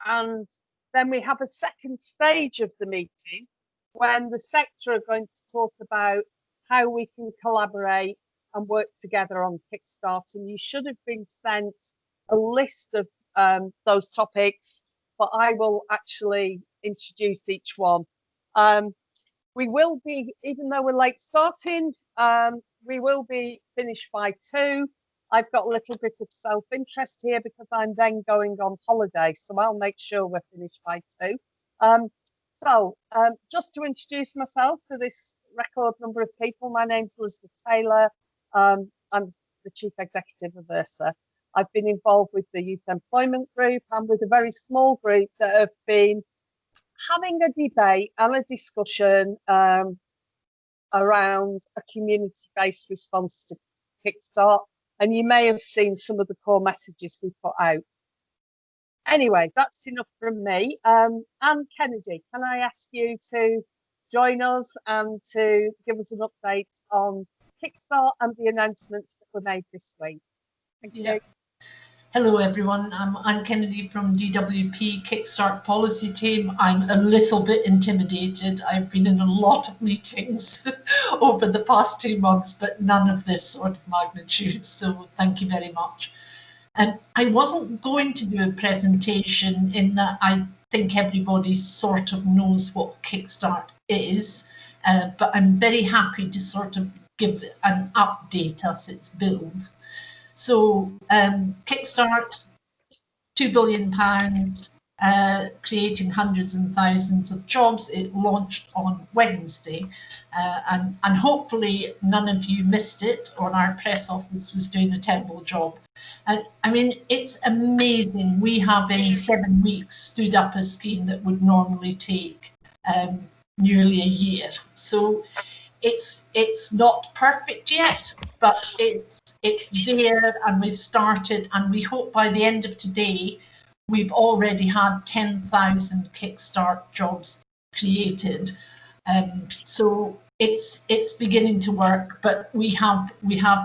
And then we have a second stage of the meeting when the sector are going to talk about how we can collaborate and work together on Kickstart. And you should have been sent a list of those topics, but I will actually introduce each one. We will be, even though we're late starting, we will be finished by 2. I've got a little bit of self-interest here because I'm then going on holiday, so I'll make sure we're finished by 2. Just to introduce myself to this record number of people, my name's Elizabeth Taylor. I'm the Chief Executive of ERSA. I've been involved with the Youth Employment Group and with a very small group that have been having a debate and a discussion around a community-based response to Kickstart. And you may have seen some of the core messages we put out. Anyway, that's enough from me. Anne Kennedy, can I ask you to join us and to give us an update on Kickstart and the announcements that were made this week? Thank you. Hello everyone, I'm Anne Kennedy from DWP Kickstart Policy Team. I'm a little bit intimidated. I've been in a lot of meetings over the past 2 months, but none of this sort of magnitude, so thank you very much. And I wasn't going to do a presentation in that I think everybody sort of knows what Kickstart is, but I'm very happy to sort of give an update as it's built. So Kickstart, £2 billion, creating hundreds and thousands of jobs. It launched on Wednesday, and hopefully none of you missed it, or our press office was doing a terrible job. I mean, it's amazing. We have in 7 weeks stood up a scheme that would normally take nearly a year. So it's not perfect yet, but it's there, and we've started, and we hope by the end of today we've already had 10,000 Kickstart jobs created. So it's beginning to work, but we have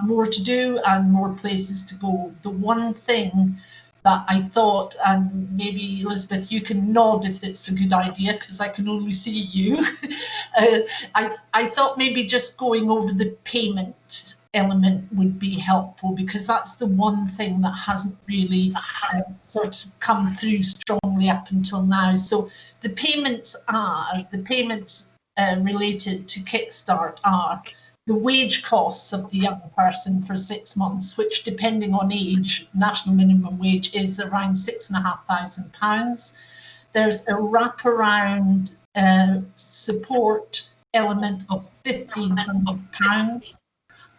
more to do and more places to go. The one thing that I thought, and maybe Elizabeth, you can nod if it's a good idea because I can only see you. I thought maybe just going over the payment element would be helpful, because that's the one thing that hasn't really sort of come through strongly up until now. So the payments related to Kickstart are the wage costs of the young person for 6 months, which, depending on age, national minimum wage is around £6,500. There's a wraparound support element of £1,500,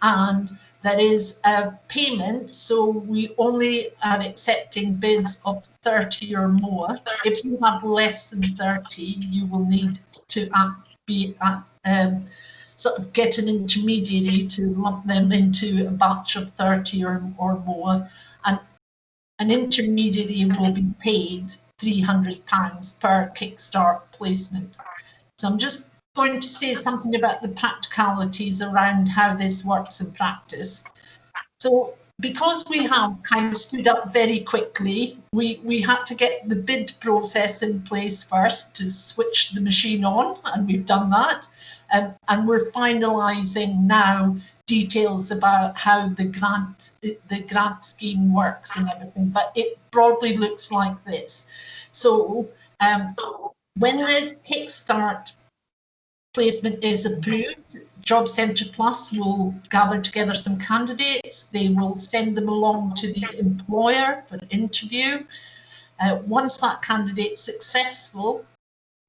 and there is a payment, so we only are accepting bids of 30 or more. If you have less than 30, you will need to sort of get an intermediary to lump them into a batch of 30 or more, and an intermediary will be paid £300 per Kickstart placement. So I'm just going to say something about the practicalities around how this works in practice. So because we have kind of stood up very quickly, we had to get the bid process in place first to switch the machine on, and we've done that. And we're finalising now details about how the grant scheme works and everything, but it broadly looks like this. So when the Kickstart placement is approved, Job Centre Plus will gather together some candidates. They will send them along to the employer for an interview. Once that candidate's successful,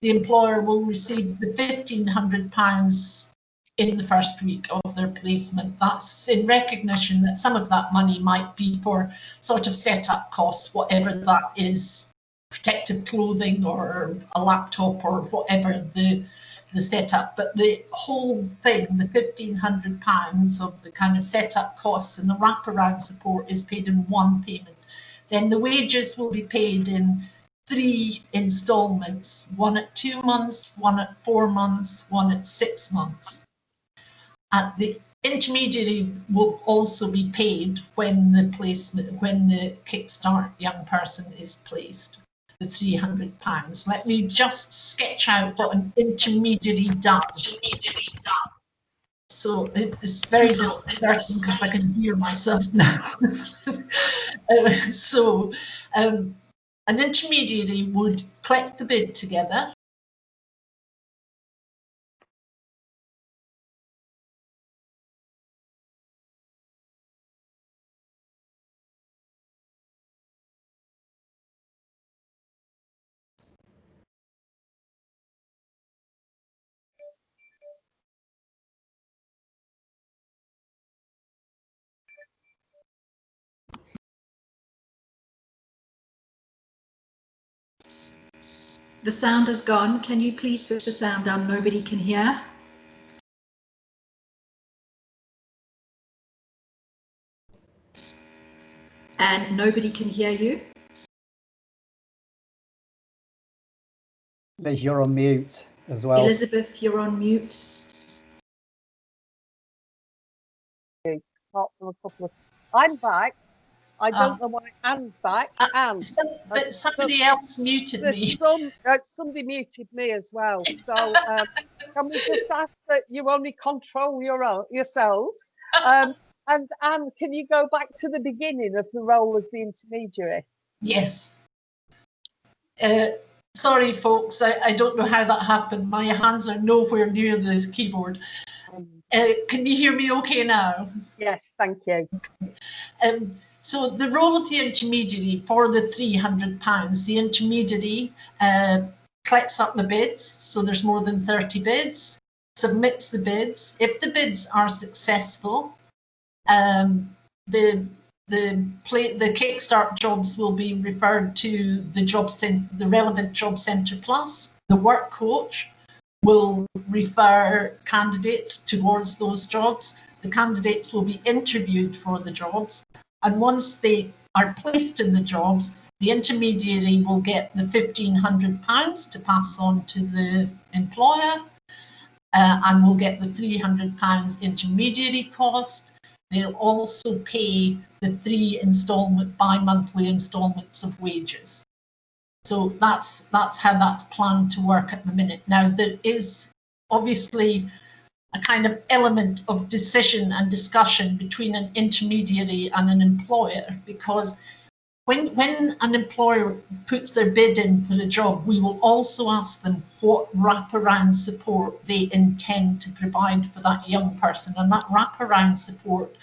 the employer will receive the £1,500 in the first week of their placement. That's in recognition that some of that money might be for sort of setup costs, whatever that is, protective clothing or a laptop or whatever the setup. But the whole thing, the £1,500 of the kind of setup costs and the wraparound support, is paid in one payment. Then the wages will be paid in 3 instalments, one at 2 months, one at 4 months, one at 6 months. The intermediary will also be paid when the Kickstart young person is placed. the £300. Let me just sketch out what an intermediary does. So it's very disconcerting because I can hear myself now. An intermediary would collect the bid together. The sound has gone. Can you please switch the sound on? Nobody can hear. And nobody can hear you. Liz, you're on mute as well. Elizabeth, you're on mute. I'm back. I don't know why Anne's back. Anne, but somebody else muted me. Somebody muted me as well. So can we just ask that you only control yourselves? And Anne, can you go back to the beginning of the role of the intermediary? Yes. Sorry, folks, I don't know how that happened. My hands are nowhere near the keyboard. Can you hear me okay now? Yes, thank you. So the role of the intermediary for the £300, the intermediary collects up the bids, so there's more than 30 bids, submits the bids. If the bids are successful, the Kickstart jobs will be referred to the relevant Job Centre Plus. The work coach will refer candidates towards those jobs. The candidates will be interviewed for the jobs. And once they are placed in the jobs, the intermediary will get the £1,500 to pass on to the employer, and will get the £300 intermediary cost. They'll also pay the 3 bi-monthly instalments of wages. So that's how that's planned to work at the minute. Now, there is obviously a kind of element of decision and discussion between an intermediary and an employer, because when an employer puts their bid in for a job, we will also ask them what wraparound support they intend to provide for that young person. And that wraparound support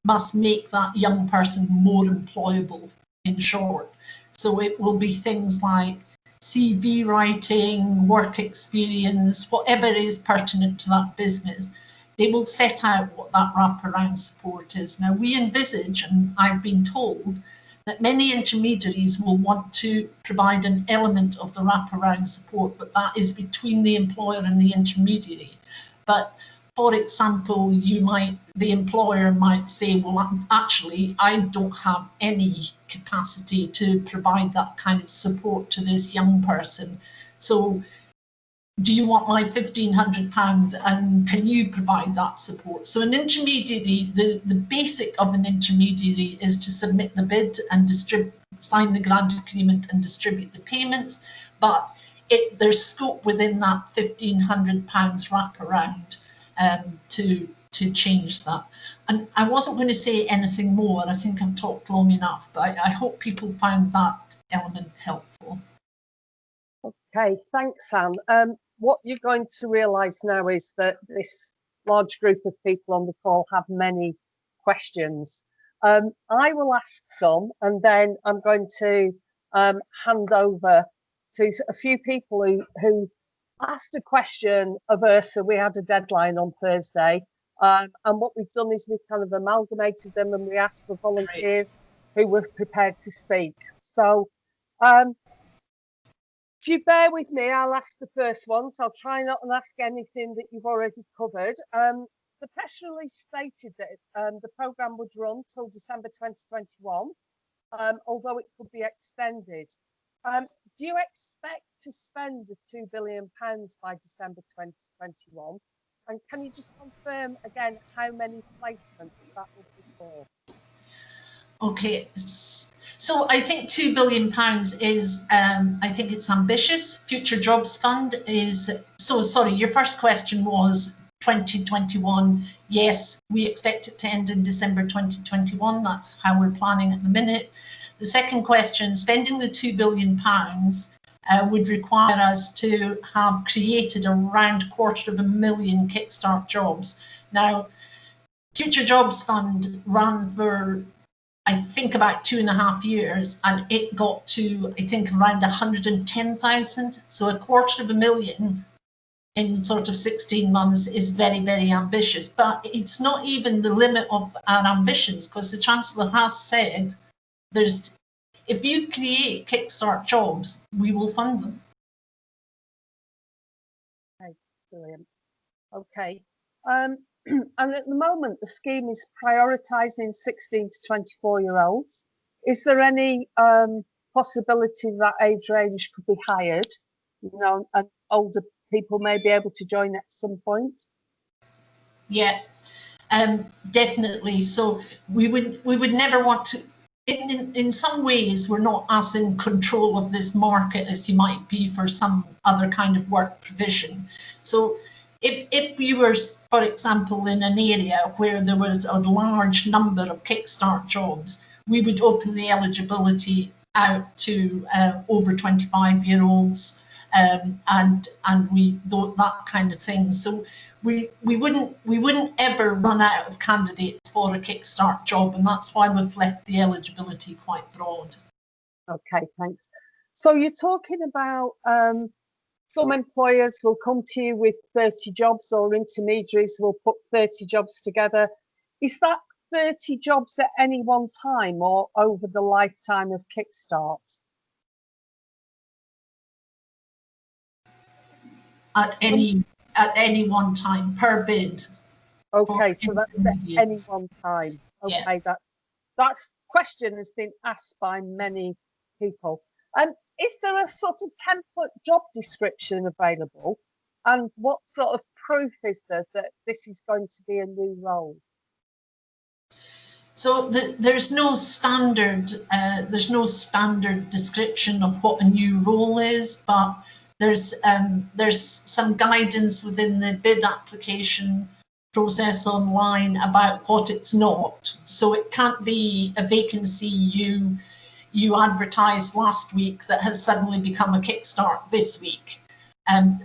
must make that young person more employable, in short. So it will be things like CV writing, work experience, whatever is pertinent to that business. They will set out what that wraparound support is. Now, we envisage, and I've been told, that many intermediaries will want to provide an element of the wraparound support, but that is between the employer and the intermediary. But for example, the employer might say, well, actually, I don't have any capacity to provide that kind of support to this young person. So do you want my £1,500 and can you provide that support? So an intermediary, the basic of an intermediary is to submit the bid and sign the grant agreement and distribute the payments, but there's scope within that £1,500 wraparound to change that. And I wasn't going to say anything more. I think I've talked long enough, but I hope people found that element helpful. Okay, thanks, Anne. What you're going to realise now is that this large group of people on the call have many questions. I will ask some, and then I'm going to hand over to a few people who asked a question of ERSA. We had a deadline on Thursday, and what we've done is we've kind of amalgamated them, and we asked for volunteers who were prepared to speak. So if you bear with me, I'll ask the first one. So I'll try not to ask anything that you've already covered. The press release stated that the programme would run till December 2021, although it could be extended. Do you expect to spend the £2 billion by December 2021? And can you just confirm again how many placements that will be for? Okay, So I think £2 billion is, I think it's ambitious. Future Jobs Fund is, so sorry, your first question was 2021. Yes, we expect it to end in December 2021. That's how we're planning at the minute. The second question, spending the £2 billion would require us to have created around 250,000 Kickstart jobs. Now, Future Jobs Fund ran for, I think, about 2.5 years, and it got to, I think, around 110,000. So 250,000 in sort of 16 months is very, very ambitious. But it's not even the limit of our ambitions, because the Chancellor has said, if you create Kickstart jobs, we will fund them. Okay, brilliant. Okay. And at the moment, the scheme is prioritising 16 to 24-year-olds. Is there any possibility that age range could be hired? You know, and older people may be able to join at some point. Yeah, definitely. So we would never want to. In some ways, we're not as in control of this market as you might be for some other kind of work provision. So if you were, for example, in an area where there was a large number of Kickstart jobs, we would open the eligibility out to over 25-year-olds and that kind of thing. So we wouldn't ever run out of candidates for a Kickstart job, and that's why we've left the eligibility quite broad. Okay, thanks. So you're talking about some employers will come to you with 30 jobs, or intermediaries will put 30 jobs together. Is that 30 jobs at any one time or over the lifetime of Kickstart? At any one time per bid. Okay, so that's at any one time. Okay, Yeah. that question has been asked by many people. Is there a sort of template job description available? And what sort of proof is there that this is going to be a new role? So there's no standard description of what a new role is, but there's some guidance within the bid application process online about what it's not. So it can't be a vacancy you advertised last week that has suddenly become a Kickstart this week.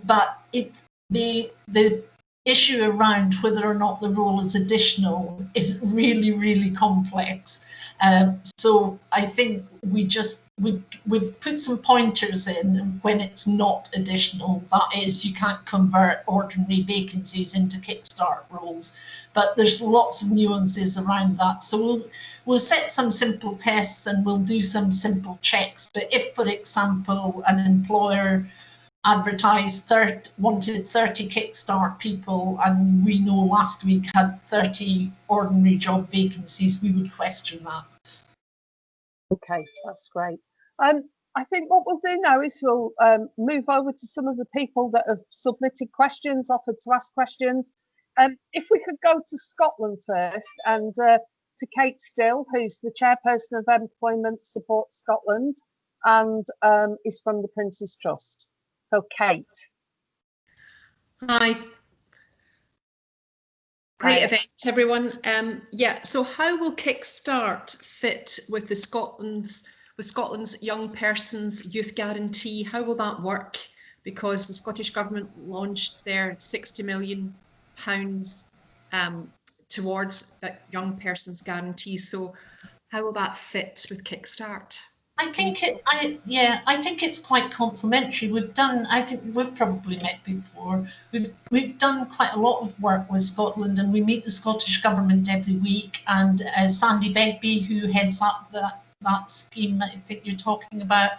But the issue around whether or not the role is additional is really, really complex. So I think we've put some pointers in when it's not additional. That is, you can't convert ordinary vacancies into Kickstart roles. But there's lots of nuances around that. So we'll set some simple tests and we'll do some simple checks. But if, for example, an employer wanted 30 Kickstart people, and we know last week had 30 ordinary job vacancies, we would question that. Okay, that's great. I think what we'll do now is we'll move over to some of the people that have submitted questions, offered to ask questions. If we could go to Scotland first, and to Kate Still, who's the Chairperson of Employment Support Scotland and is from the Prince's Trust. So Kate. Hi. Great event, everyone. Yeah, so how will Kickstart fit with Scotland's Young Persons Youth Guarantee? How will that work? Because the Scottish Government launched their £60 million towards that Young Persons Guarantee. So how will that fit with Kickstart? I think it's quite complementary. I think we've probably met before. We've done quite a lot of work with Scotland, and we meet the Scottish Government every week. And Sandy Begbie, who heads up that scheme that I think you're talking about,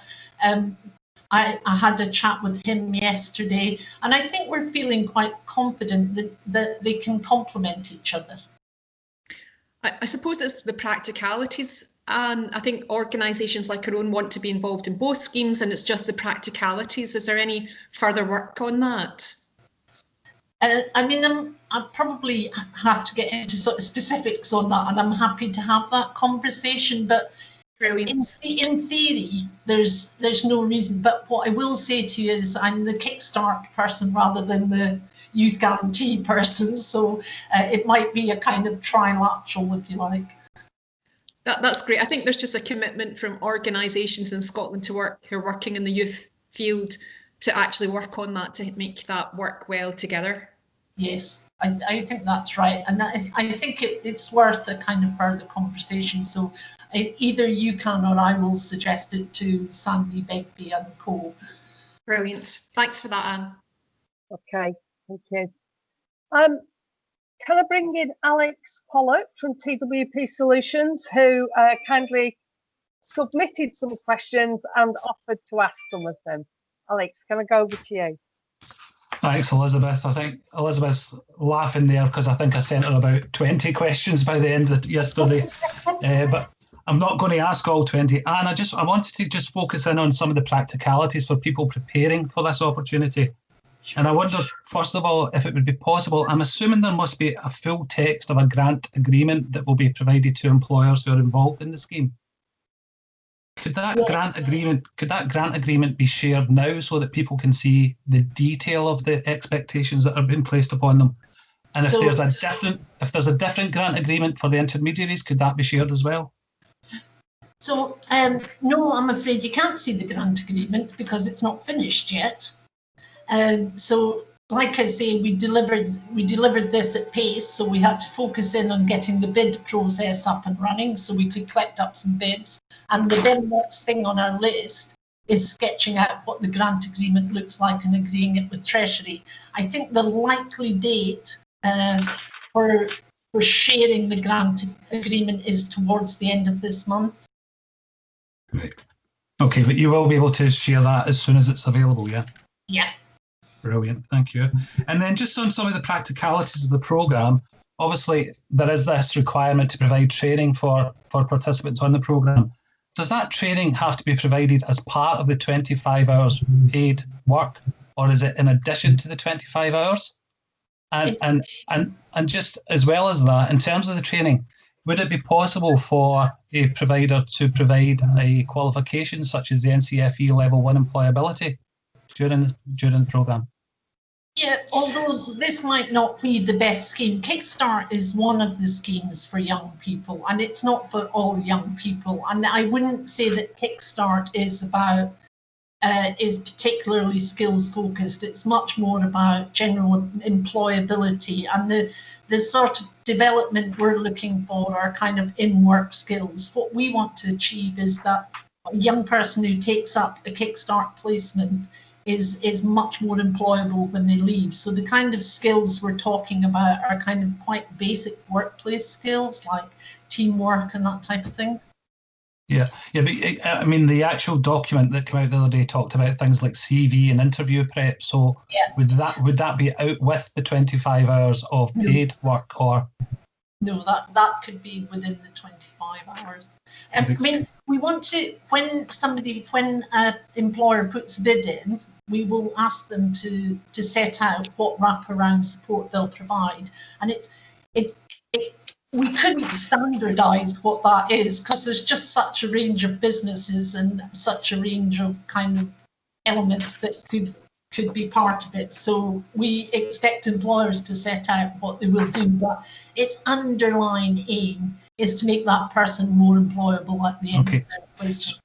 I had a chat with him yesterday, and I think we're feeling quite confident that they can complement each other. I suppose it's the practicalities. And I think organisations like our own want to be involved in both schemes, and it's just the practicalities. Is there any further work on that? I mean, I probably have to get into sort of specifics on that, and I'm happy to have that conversation. But Brilliant. In theory, there's no reason. But what I will say to you is I'm the Kickstart person rather than the Youth Guarantee person. So it might be a kind of trilateral, if you like. That's great. I think there's just a commitment from organisations in Scotland who are working in the youth field to actually work on that, to make that work well together. Yes, I think that's right. And I think it's worth a kind of further conversation. So either you can or I will suggest it to Sandy Begbie and co. Brilliant. Thanks for that, Anne. Okay, thank you. Can I bring in Alex Pollock from DWP Solutions, who kindly submitted some questions and offered to ask some of them. Alex, can I go over to you? Thanks, Elizabeth. I think Elizabeth's laughing there because I think I sent her about 20 questions by the end of yesterday. But I'm not going to ask all 20. And I wanted to just focus in on some of the practicalities for people preparing for this opportunity. And I wonder, first of all, if it would be possible, I'm assuming there must be a full text of a grant agreement that will be provided to employers who are involved in the scheme. Could that grant agreement be shared now so that people can see the detail of the expectations that are being placed upon them? And if there's a different grant agreement for the intermediaries, could that be shared as well? So no, I'm afraid you can't see the grant agreement because it's not finished yet. So, like I say, we delivered this at pace, so we had to focus in on getting the bid process up and running so we could collect up some bids. And the very next thing on our list is sketching out what the grant agreement looks like and agreeing it with Treasury. I think the likely date for sharing the grant agreement is towards the end of this month. Great. Okay, but you will be able to share that as soon as it's available, yeah? Yeah. Brilliant, thank you. And then just on some of the practicalities of the programme, obviously there is this requirement to provide training for participants on the programme. Does that training have to be provided as part of the 25 hours paid work, or is it in addition to the 25 hours? And just as well as that, in terms of the training, would it be possible for a provider to provide a qualification such as the NCFE Level 1 employability during the programme? Yeah, although this might not be the best scheme, Kickstart is one of the schemes for young people, and it's not for all young people. And I wouldn't say that Kickstart is particularly skills focused. It's much more about general employability, and the sort of development we're looking for are kind of in-work skills. What we want to achieve is that a young person who takes up a Kickstart placement is much more employable when they leave. So the kind of skills we're talking about are kind of quite basic workplace skills like teamwork and that type of thing. Yeah, but I mean, the actual document that came out the other day talked about things like CV and interview prep. So yeah. Would that be out with the 25 hours of paid work, or? No, that could be within the 25 hours. I mean, we want to, when an employer puts a bid in, we will ask them to set out what wraparound support they'll provide. And we couldn't standardise what that is because there's just such a range of businesses and such a range of kind of elements that could be part of it. So we expect employers to set out what they will do, but its underlying aim is to make that person more employable at the end of their placement.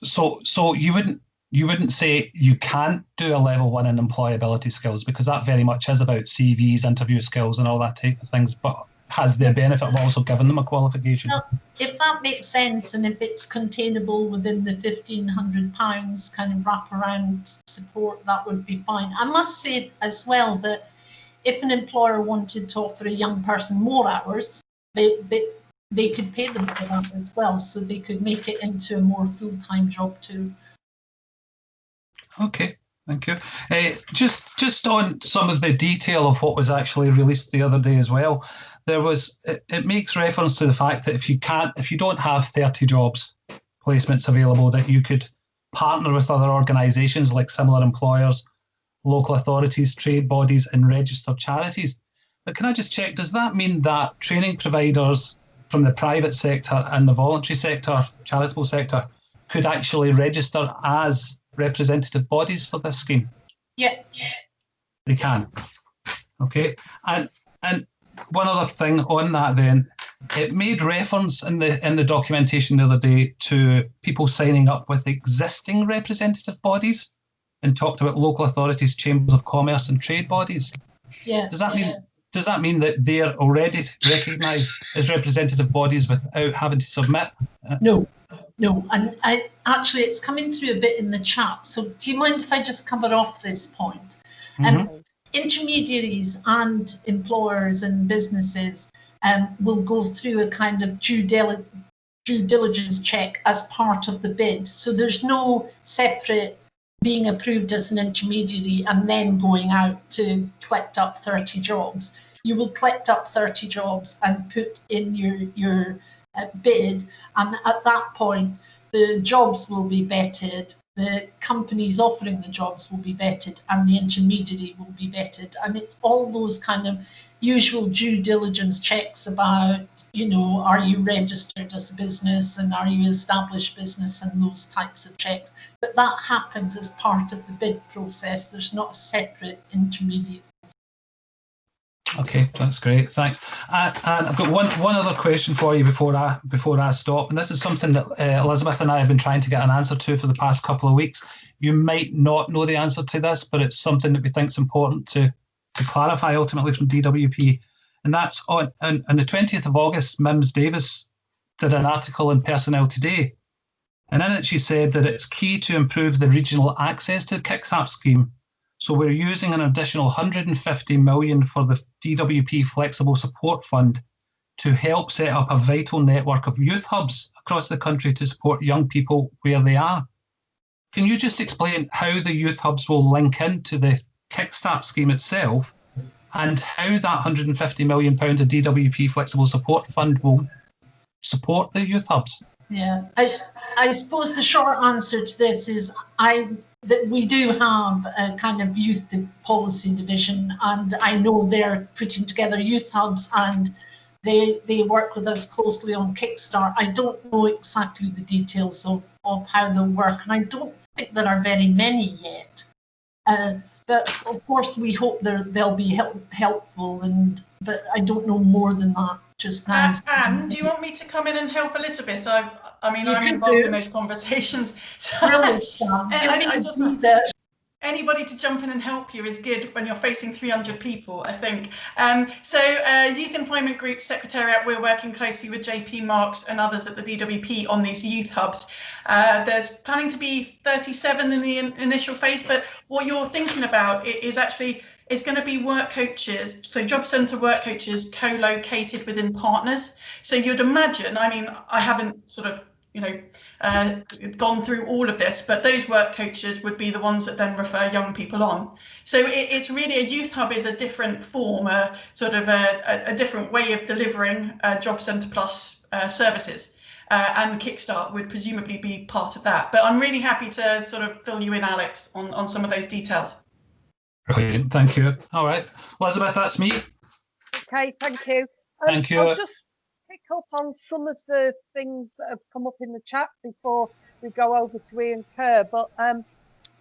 So you wouldn't say you can't do a level 1 in employability skills, because that very much is about CVs, interview skills and all that type of things, but has the benefit of also giving them a qualification? Well, if that makes sense, and if it's containable within the £1,500 kind of wraparound support, that would be fine. I must say as well that if an employer wanted to offer a young person more hours, they could pay them for that as well, so they could make it into a more full-time job too. Okay, thank you. Just on some of the detail of what was actually released the other day as well, it makes reference to the fact that if you don't have 30 jobs placements available, that you could partner with other organisations like similar employers, local authorities, trade bodies and registered charities. But can I just check, does that mean that training providers from the private sector and the voluntary sector, charitable sector, could actually register as representative bodies for this scheme? Yeah. They can. Okay. And one other thing on that then, it made reference in the documentation the other day to people signing up with existing representative bodies and talked about local authorities, chambers of commerce and trade bodies. Yeah. Does that mean that they're already recognised as representative bodies without having to submit? No. And actually it's coming through a bit in the chat. So do you mind if I just cover off this point? Intermediaries and employers and businesses will go through a kind of due diligence check as part of the bid. So there's no separate being approved as an intermediary and then going out to collect up 30 jobs. You will collect up 30 jobs and put in your bid, and at that point the jobs will be vetted, the companies offering the jobs will be vetted, and the intermediary will be vetted. And it's all those kind of usual due diligence checks about, you know, are you registered as a business and are you established business and those types of checks. But that happens as part of the bid process. There's not a separate intermediate. Okay, that's great, thanks. And I've got one other question for you before I stop, and this is something that Elizabeth and I have been trying to get an answer to for the past couple of weeks. You might not know the answer to this, but it's something that we think is important to clarify ultimately from DWP, and that's on the 20th of August, Mims Davis did an article in Personnel Today, and in it she said that it's key to improve the regional access to the Kickstart scheme. So we're using an additional 150 million for the DWP Flexible Support Fund to help set up a vital network of youth hubs across the country to support young people where they are. Can you just explain how the youth hubs will link into the Kickstart scheme itself and how that 150 million pounds of DWP Flexible Support Fund will support the youth hubs? Yeah, I suppose the short answer to this is that we do have a kind of youth policy division, and I know they're putting together youth hubs and they work with us closely on Kickstart. I don't know exactly the details of how they'll work, and I don't think there are very many yet. But of course we hope they'll be helpful, but I don't know more than that just now. Anne, do you want me to come in and help a little bit? I mean, I'm involved in those conversations. So I just anybody to jump in and help you is good when you're facing 300 people, I think. Youth Employment Group Secretariat, we're working closely with JP Marks and others at the DWP on these youth hubs. There's planning to be 37 in the initial phase, but what you're thinking about is actually it's going to be work coaches, so job centre work coaches co-located within partners. So you'd imagine, I mean, I haven't sort of, gone through all of this, but those work coaches would be the ones that then refer young people on. So it's really, a youth hub is a different form, a different way of delivering Job Centre Plus services. And Kickstart would presumably be part of that. But I'm really happy to sort of fill you in, Alex, on some of those details. Brilliant, thank you. All right, Elizabeth, that's me. Okay, thank you. Thank you. I'll just pick up on some of the things that have come up in the chat before we go over to Ian Kerr. But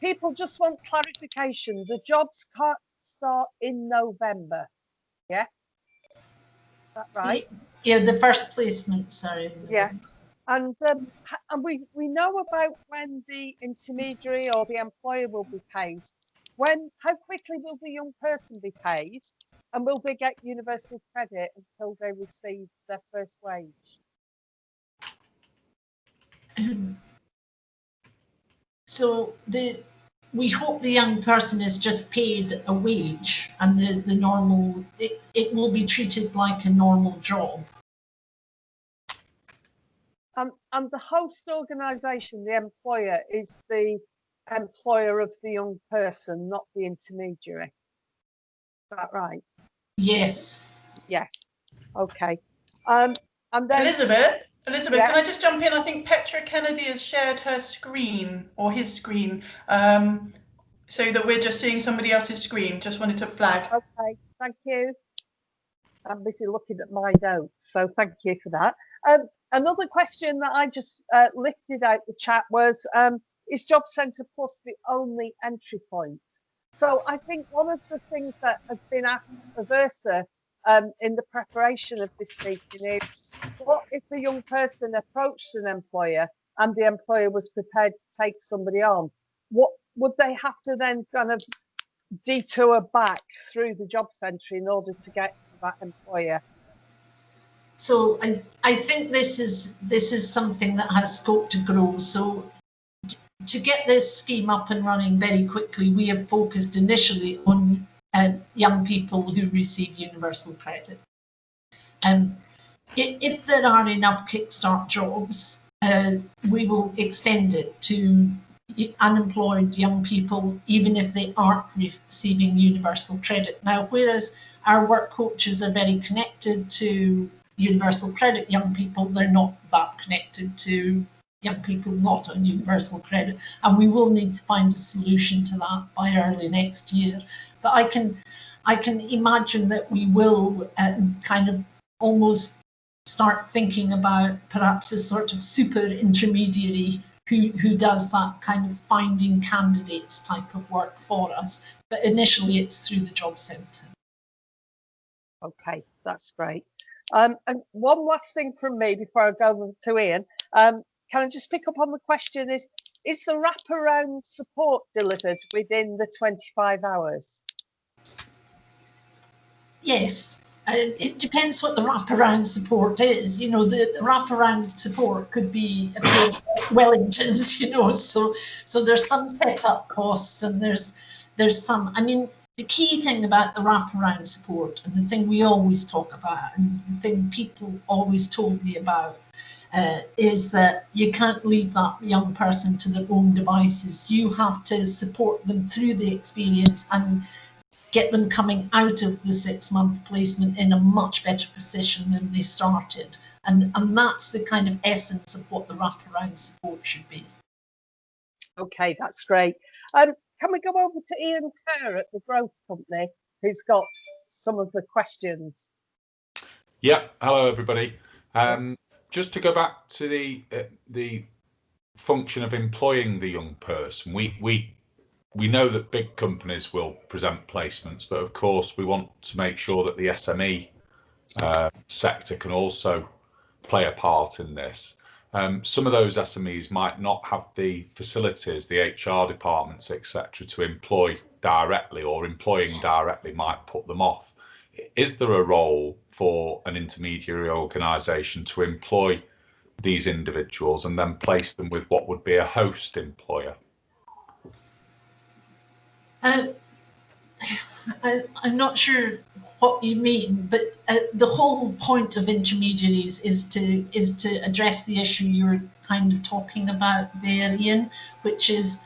people just want clarification. The jobs can't start in November. Yeah, is that right? Yeah, the first placement, sorry. Yeah. And we know about when the intermediary or the employer will be paid. How quickly will the young person be paid, and will they get universal credit until they receive their first wage? So we hope the young person is just paid a wage, and the normal it will be treated like a normal job. And the host organisation, the employer, is the employer of the young person, not the intermediary. Is that right? Yes. Yes. Okay. And then Elizabeth, yeah. Can I just jump in? I think Petra Kennedy has shared her screen or his screen, so that we're just seeing somebody else's screen. Just wanted to flag. Okay. Thank you. I'm busy looking at my notes, so thank you for that. Another question that I just lifted out the chat was, is Job Centre Plus the only entry point? So I think one of the things that has been asked of ERSA in the preparation of this meeting is, what if a young person approached an employer and the employer was prepared to take somebody on? What would they have to then kind of detour back through the job centre in order to get to that employer? So I think this is something that has scope to grow. So to get this scheme up and running very quickly, we have focused initially on young people who receive universal credit. If there are enough Kickstart jobs, we will extend it to unemployed young people, even if they aren't receiving universal credit. Now, whereas our work coaches are very connected to universal credit young people, they're not that connected to young people not on universal credit, and we will need to find a solution to that by early next year. But I can imagine that we will kind of almost start thinking about perhaps a sort of super intermediary who does that kind of finding candidates type of work for us. But initially it's through the job centre. Okay, that's great. And one last thing from me before I go to Ian. Can I just pick up on the question, is the wraparound support delivered within the 25 hours? Yes. It depends what the wraparound support is. You know, the wraparound support could be a pair of Wellingtons, you know, so there's some setup costs and there's some, I mean, the key thing about the wraparound support, and the thing we always talk about, and the thing people always told me about, is that you can't leave that young person to their own devices. You have to support them through the experience and get them coming out of the 6-month placement in a much better position than they started. And that's the kind of essence of what the wraparound support should be. Okay, that's great. Can we go over to Ian Carr at the Growth Company, who's got some of the questions? Yeah, hello everybody. Just to go back to the function of employing the young person, we know that big companies will present placements, but of course we want to make sure that the SME sector can also play a part in this. Some of those SMEs might not have the facilities, the HR departments, etc., to employ directly, or employing directly might put them off. Is there a role for an intermediary organisation to employ these individuals and then place them with what would be a host employer? I'm not sure what you mean, but the whole point of intermediaries is to address the issue you're kind of talking about there, Ian, which is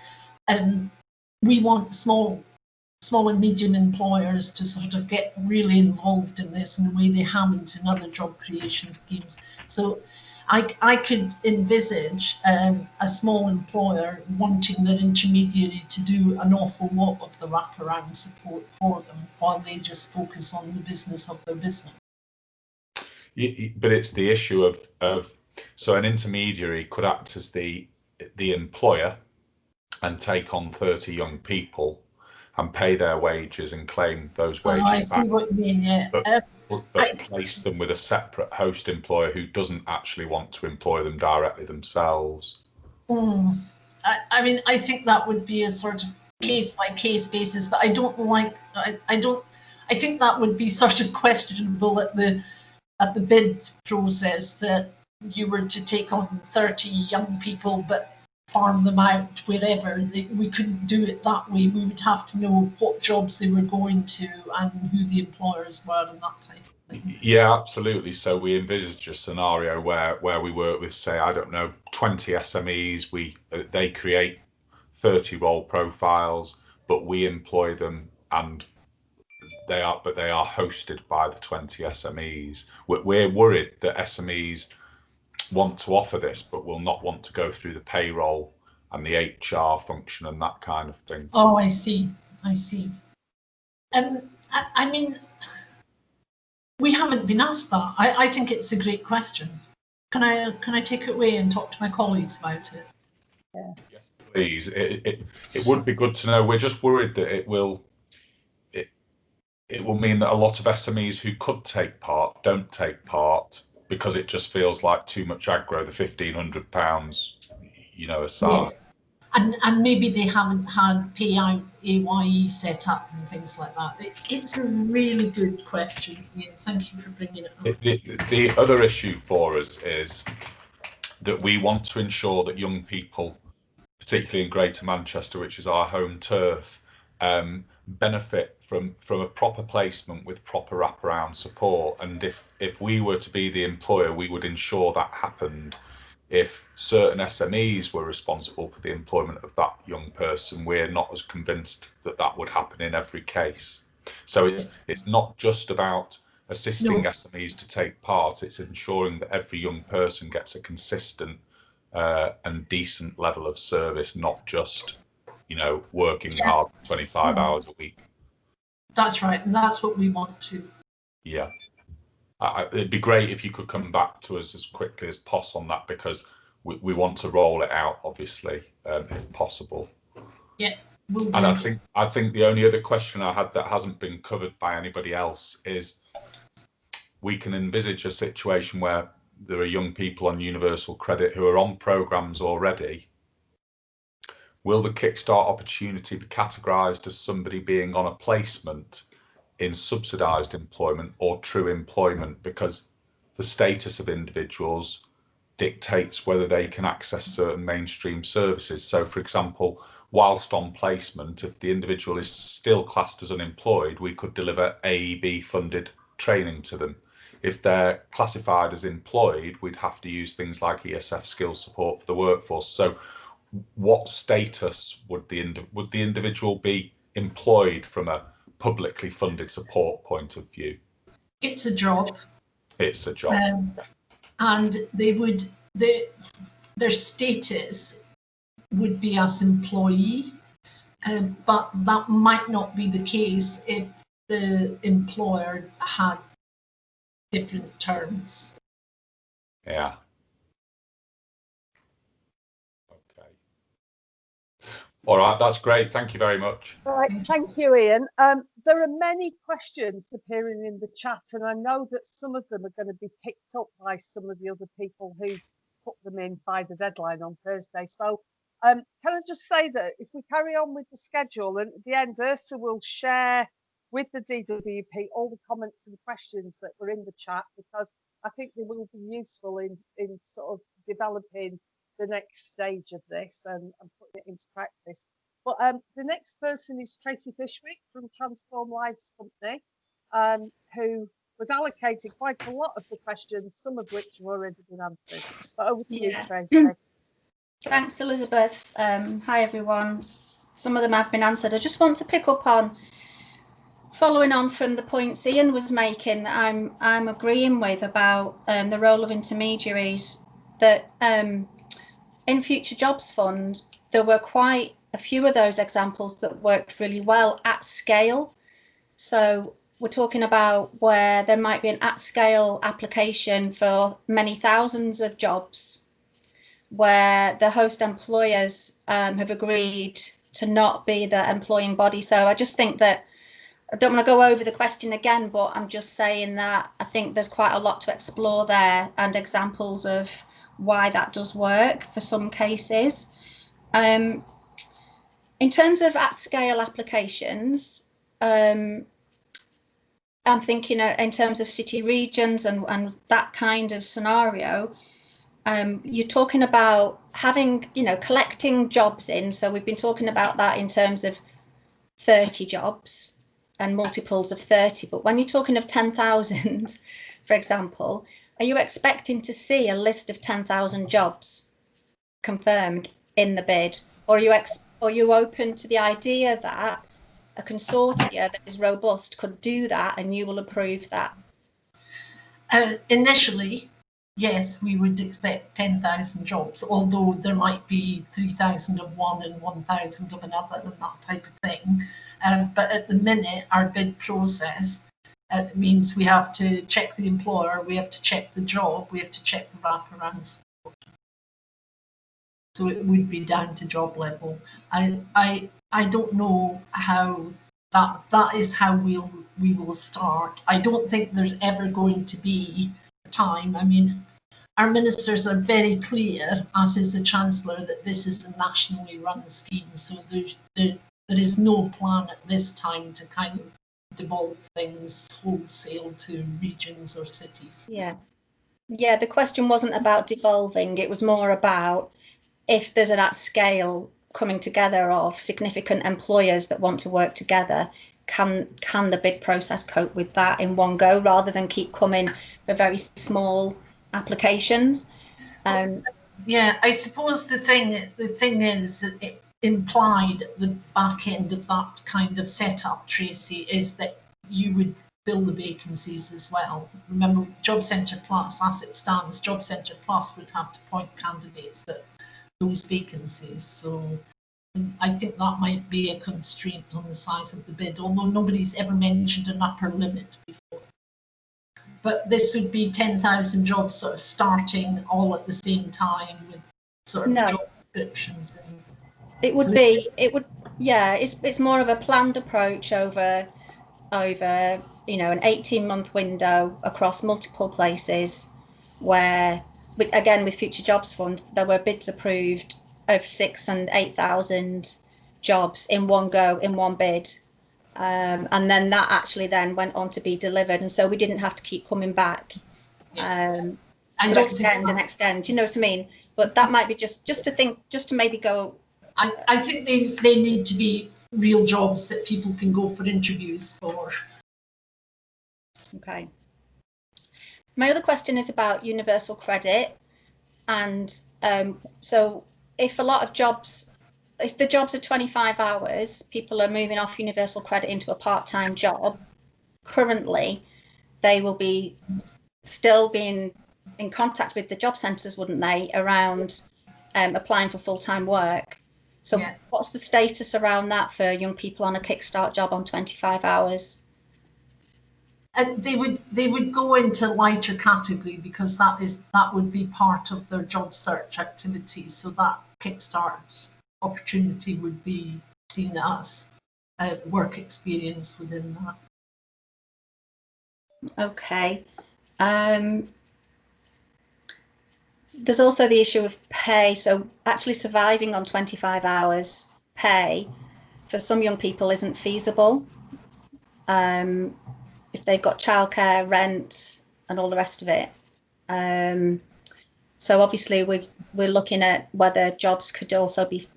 we want small and medium employers to sort of get really involved in this in a way they haven't in other job creation schemes. So I could envisage a small employer wanting their intermediary to do an awful lot of the wraparound support for them while they just focus on the business of their business. But it's the issue of so an intermediary could act as the employer and take on 30 young people and pay their wages and claim those wages back. I see what you mean, yeah. But place them with a separate host employer who doesn't actually want to employ them directly themselves. I mean, I think that would be a sort of case-by-case basis, but I think that would be sort of questionable at the bid process, that you were to take on 30 young people but farm them out wherever. We couldn't do it that way. We would have to know what jobs they were going to and who the employers were and that type of thing. Yeah, absolutely. So we envisaged a scenario where we work with, say, I don't know, 20 SMEs. They create 30 role profiles, but we employ them, and they are hosted by the 20 SMEs. We're worried that SMEs want to offer this but will not want to go through the payroll and the HR function and that kind of thing. Oh, I see. I mean, We haven't been asked that. I think it's a great question. Can I take it away and talk to my colleagues about it? Yeah. Yes, please. It would be good to know. We're just worried that it will mean that a lot of SMEs who could take part don't take part because it just feels like too much aggro, the £1,500, aside. Yes. And maybe they haven't had PAYE set up and things like that. It's a really good question, Ian. Thank you for bringing it up. The other issue for us is that we want to ensure that young people, particularly in Greater Manchester, which is our home turf, benefit from a proper placement with proper wraparound support. And if we were to be the employer, we would ensure that happened. If certain SMEs were responsible for the employment of that young person, we're not as convinced that that would happen in every case. So it's not just about assisting SMEs to take part, it's ensuring that every young person gets a consistent and decent level of service, not just, working hard 25 hours a week. That's right, and that's what we want to. Yeah. It'd be great if you could come back to us as quickly as possible on that, because we want to roll it out, obviously, if possible. Yeah, we'll do. And I think the only other question I had that hasn't been covered by anybody else is, we can envisage a situation where there are young people on universal credit who are on programmes already. Will the Kickstart opportunity be categorised as somebody being on a placement in subsidised employment or true employment, because the status of individuals dictates whether they can access certain mainstream services? So, for example, whilst on placement, if the individual is still classed as unemployed, we could deliver AEB funded training to them. If they're classified as employed, we'd have to use things like ESF skills support for the workforce. So what status would the individual be employed from a publicly funded support point of view? It's a job. It's a job. And their status would be as employee, but that might not be the case if the employer had different terms. Yeah. Okay. All right, that's great. Thank you very much. All right, thank you, Ian. There are many questions appearing in the chat, and I know that some of them are going to be picked up by some of the other people who put them in by the deadline on Thursday. So can I just say that if we carry on with the schedule, and at the end, ERSA will share with the DWP all the comments and questions that were in the chat, because I think they will be useful in sort of developing the next stage of this and putting it into practice. But the next person is Tracy Fishwick from Transform Lives Company, who was allocated quite a lot of the questions, some of which have already been answered. But over to you, Tracy. Thanks, Elizabeth. Hi, everyone. Some of them have been answered. I just want to pick up on, following on from the points Ian was making, I'm agreeing with about the role of intermediaries, that in Future Jobs Fund, there were quite a few of those examples that worked really well at scale. So we're talking about where there might be an at-scale application for many thousands of jobs, where the host employers have agreed to not be the employing body. So I just think that, I don't want to go over the question again, but I'm just saying that I think there's quite a lot to explore there, and examples of why that does work for some cases. In terms of at-scale applications, I'm thinking in terms of city regions and that kind of scenario. You're talking about having, collecting jobs in. So we've been talking about that in terms of 30 jobs and multiples of 30. But when you're talking of 10,000, for example, are you expecting to see a list of 10,000 jobs confirmed in the bid? Or are you open to the idea that a consortia that is robust could do that and you will approve that? Initially, yes, we would expect 10,000 jobs, although there might be 3,000 of one and 1,000 of another and that type of thing. But at the minute, our bid process It means we have to check the employer, we have to check the job, we have to check the wraparound support. So it would be down to job level. I don't know how that is how we will start. I don't think there's ever going to be a time. I mean, our ministers are very clear, as is the Chancellor, that this is a nationally run scheme. So there is no plan at this time to kind of devolve things wholesale to regions or cities. Yeah. Yeah, the question wasn't about devolving. It was more about if there's an at scale coming together of significant employers that want to work together, can the bid process cope with that in one go rather than keep coming for very small applications? Yeah, I suppose the thing is that it implied at the back end of that kind of setup, Tracy, is that you would fill the vacancies as well. Remember, Job Centre Plus, as it stands, Job Centre Plus would have to point candidates that those vacancies. So I think that might be a constraint on the size of the bid, although nobody's ever mentioned an upper limit before. But this would be 10,000 jobs sort of starting all at the same time with sort of job descriptions. And it would be, yeah, it's more of a planned approach over you know, an 18-month window across multiple places where, again, with Future Jobs Fund, there were bids approved of 6,000 and 8,000 jobs in one go, in one bid. And then that actually then went on to be delivered. And so we didn't have to keep coming back to extend and extend, you know what I mean? But that might be just to think, just to maybe go. I think they need to be real jobs that people can go for interviews for. Okay. My other question is about universal credit. And so if a lot of jobs, if the jobs are 25 hours, people are moving off universal credit into a part-time job. Currently, they will be still being in contact with the job centres, wouldn't they, around applying for full-time work. So what's the status around that for young people on a Kickstart job on 25 hours? They would go into lighter category because that would be part of their job search activities. So that Kickstart opportunity would be seen as work experience within that. Okay. There's also the issue of pay. So actually surviving on 25 hours pay for some young people isn't feasible. If they've got childcare, rent, and all the rest of it. So obviously we're looking at whether jobs could also be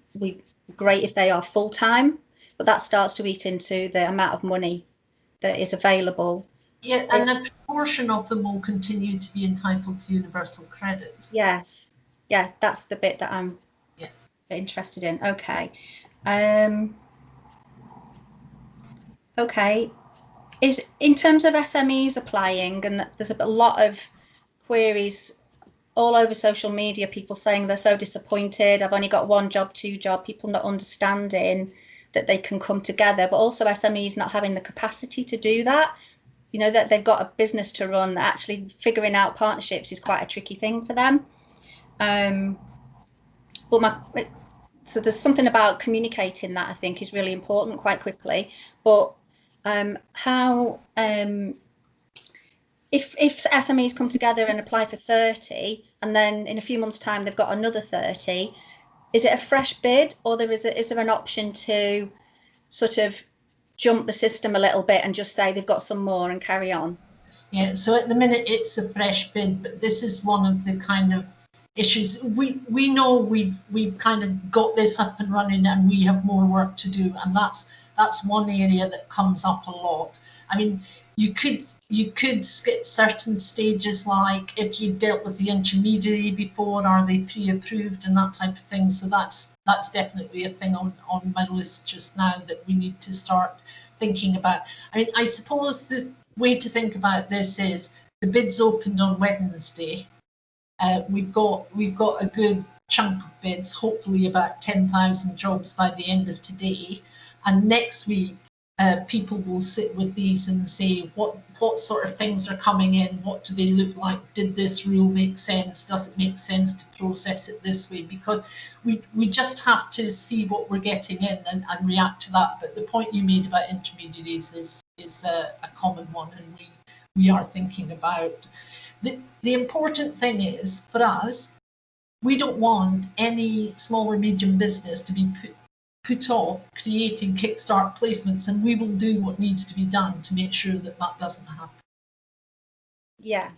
great if they are full-time, but that starts to eat into the amount of money that is available. Yeah, and a proportion of them will continue to be entitled to universal credit. Yes, yeah, that's the bit that I'm interested in. Okay. Okay. Is in terms of SMEs applying, and there's a lot of queries all over social media, people saying they're so disappointed, I've only got one job, two job, people not understanding that they can come together, but also SMEs not having the capacity to do that. You know, that they've got a business to run, that actually figuring out partnerships is quite a tricky thing for them. So there's something about communicating that I think is really important quite quickly. But if SMEs come together and apply for 30 and then in a few months' time they've got another 30, is it a fresh bid, or is there an option to sort of jump the system a little bit and just say they've got some more and carry on? Yeah, so at the minute it's a fresh bid, but this is one of the kind of issues. We know we've kind of got this up and running and we have more work to do, and that's one area that comes up a lot. I mean, you could skip certain stages, like if you dealt with the intermediary before, are they pre-approved and that type of thing. So that's definitely a thing on my list just now that we need to start thinking about. I mean, I suppose the way to think about this is the bids opened on Wednesday. We've got a good chunk of bids, hopefully about 10,000 jobs by the end of today. And next week people will sit with these and say what sort of things are coming in, what do they look like, did this rule make sense, does it make sense to process it this way, because we just have to see what we're getting in and react to that. But the point you made about intermediaries is a common one, and we are thinking about. The important thing is, for us, we don't want any small or medium business to be put off creating Kickstart placements, and we will do what needs to be done to make sure that that doesn't happen. Yeah,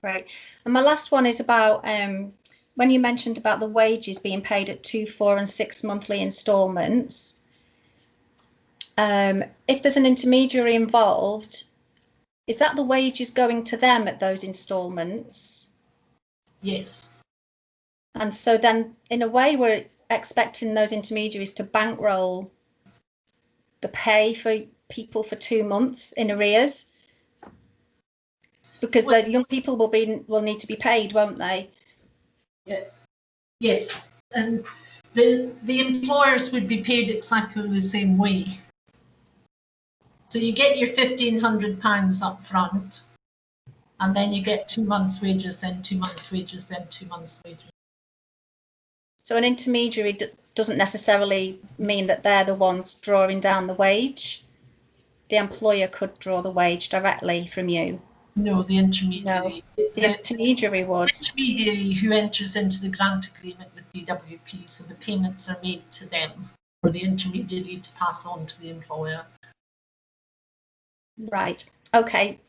right. And my last one is about when you mentioned about the wages being paid at 2, 4 and 6 monthly instalments. If there's an intermediary involved, is that the wages going to them at those instalments? Yes. And so then in a way we're expecting those intermediaries to bankroll the pay for people for 2 months in arrears, because the young people will need to be paid, won't they? Yeah. Yes, and the employers would be paid exactly the same way. So you get your £1,500 up front, and then you get 2 months' wages, then 2 months' wages, then 2 months' wages. So an intermediary doesn't necessarily mean that they're the ones drawing down the wage. The employer could draw the wage directly from you. No, the intermediary. No, the intermediary would. The intermediary who enters into the grant agreement with DWP, so the payments are made to them for the intermediary to pass on to the employer. Right. Okay.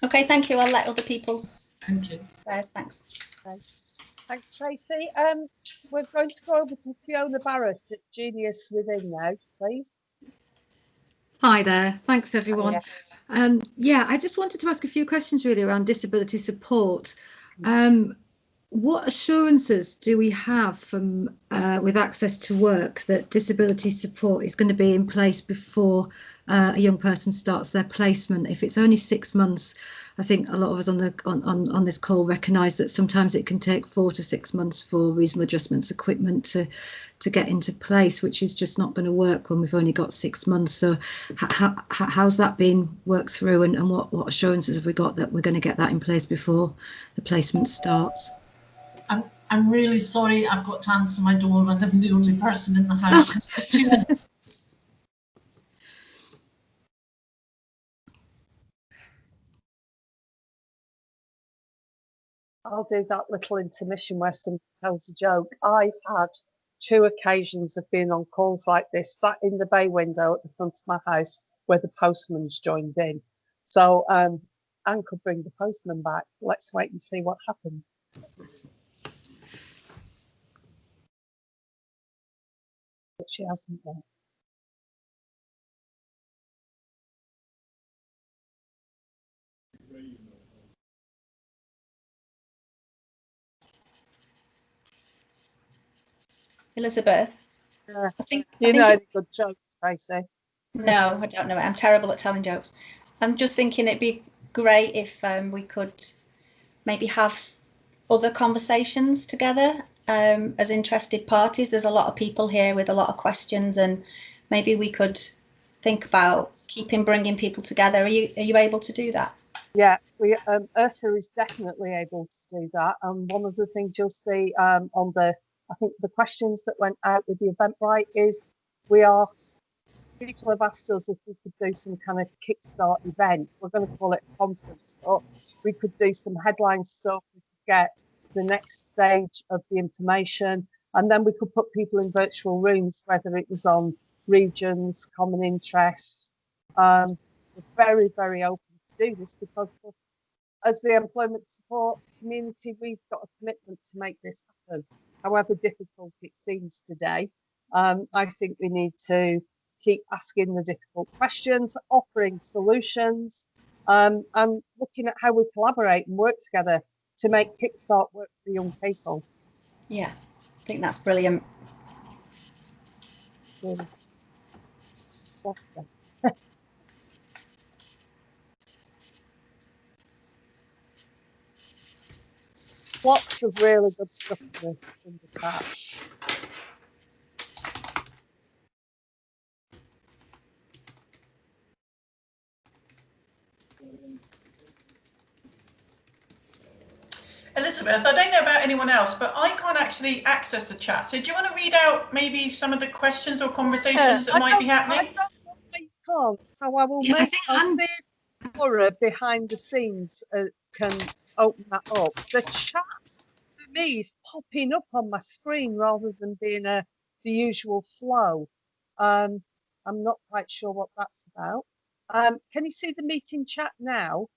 Okay, thank you. I'll let other people. Thank you. Thanks. Thanks, Tracy. We're going to go over to Fiona Barrett at Genius Within now, please. Hi there. Thanks, everyone. Oh, yeah, I just wanted to ask a few questions really around disability support. What assurances do we have from with access to work that disability support is going to be in place before a young person starts their placement? If it's only 6 months, I think a lot of us on this call recognise that sometimes it can take 4 to 6 months for reasonable adjustments equipment to get into place, which is just not going to work when we've only got 6 months. So how's that been worked through, and what assurances have we got that we're going to get that in place before the placement starts? I'm really sorry, I've got to answer my door when I'm the only person in the house. 2 minutes. I'll do that little intermission where somebody tells a joke. I've had 2 occasions of being on calls like this, sat in the bay window at the front of my house where the postman's joined in. So Anne could bring the postman back. Let's wait and see what happens. But she hasn't yet. Elizabeth. I think any good jokes, Tracy? No, I don't know. I'm terrible at telling jokes. I'm just thinking it'd be great if we could maybe have other conversations together as interested parties. There's a lot of people here with a lot of questions, and maybe we could think about bringing people together. Are you able to do that? Yeah, we ERSA is definitely able to do that. And one of the things you'll see on I think the questions that went out with the Eventbrite is people have asked us if we could do some kind of Kickstart event. We're going to call it a conference, but we could do some headline stuff. We could get the next stage of the information, and then we could put people in virtual rooms, whether it was on regions, common interests. We're very, very open to do this because as the employment support community, we've got a commitment to make this happen, however difficult it seems today. I think we need to keep asking the difficult questions, offering solutions, and looking at how we collaborate and work together to make Kickstart work for young people. Yeah, I think that's brilliant. Really. Lots of really good stuff in the chat. Elizabeth, I don't know about anyone else, but I can't actually access the chat. So do you want to read out maybe some of the questions or conversations that might be happening? I don't know why you can't, so I will I'll see if Laura behind the scenes can open that up. The chat for me is popping up on my screen rather than being the usual flow. I'm not quite sure what that's about. Can you see the meeting chat now?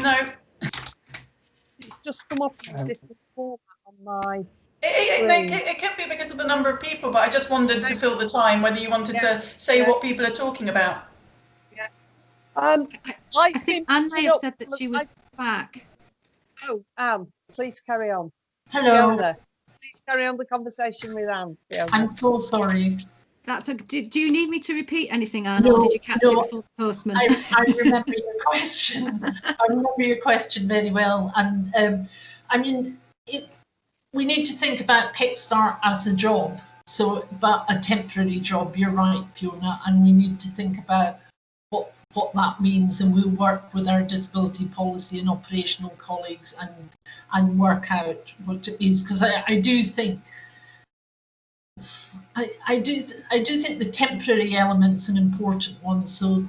No. It's just come up in a different format on my It could be because of the number of people, but I just wondered to fill the time whether you wanted to say what people are talking about. Yeah. I think Anne may have said that she was back. Oh, Anne, please carry on. Hello. Fiona, please carry on the conversation with Anne. Fiona. I'm so sorry. Do you need me to repeat anything, Anne, or did you catch it before the postman? I remember your question. I remember your question very well. And I mean, we need to think about Kickstart as a job, but a temporary job. You're right, Fiona, and we need to think about what that means, and we'll work with our disability policy and operational colleagues and work out what it is, because I do think the temporary element's an important one. So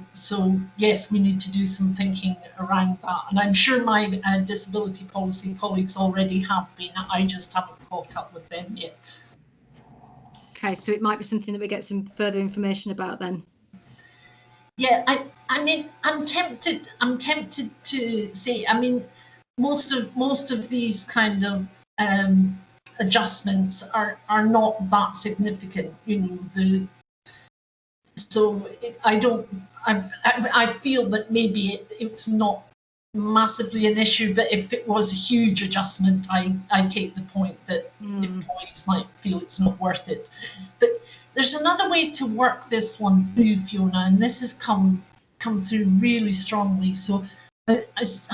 yes, we need to do some thinking around that, and I'm sure my disability policy colleagues already have been. I just haven't caught up with them yet. Okay, so it might be something that we get some further information about then. Yeah, I mean, I'm tempted to say, I mean, most of these kind of adjustments are not that significant, you know. I feel that maybe it's not massively an issue, but if it was a huge adjustment, I take the point that employees might feel it's not worth it. But there's another way to work this one through, Fiona, and this has come through really strongly. So I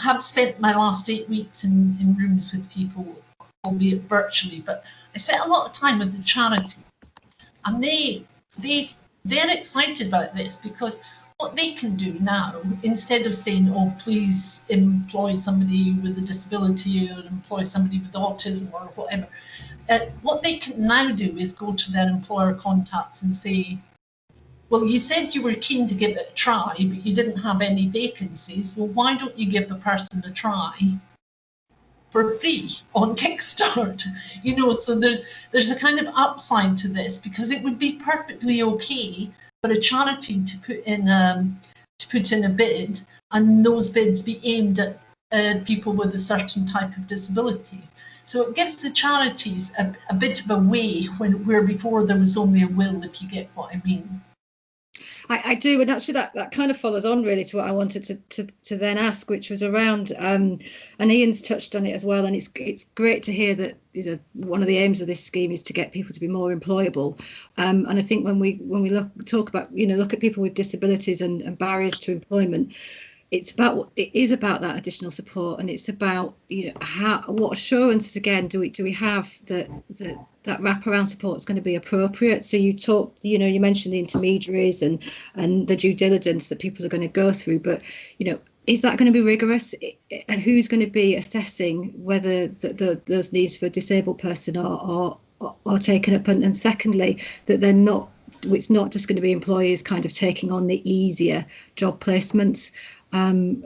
have spent my last 8 weeks in rooms with people, albeit virtually, but I spent a lot of time with the charity, and they're excited about this, because what they can do now, instead of saying, oh, please employ somebody with a disability or employ somebody with autism or whatever, what they can now do is go to their employer contacts and say, well, you said you were keen to give it a try, but you didn't have any vacancies. Well, why don't you give the person a try for free on Kickstart? You know, so there's a kind of upside to this, because it would be perfectly okay for a charity to put in a bid, and those bids be aimed at people with a certain type of disability. So it gives the charities a bit of a way where before there was only a will, if you get what I mean. I do, and actually that kind of follows on really to what I wanted to then ask, which was around, and Ian's touched on it as well, and it's great to hear that, you know, one of the aims of this scheme is to get people to be more employable, and I think when we look at people with disabilities and barriers to employment, it is about that additional support, and it's about, you know, what assurances again do we have that wraparound support is going to be appropriate. So you mentioned the intermediaries and the due diligence that people are going to go through, but, you know, is that going to be rigorous, and who's going to be assessing whether those needs for a disabled person are taken up, and secondly, that it's not just going to be employers kind of taking on the easier job placements, and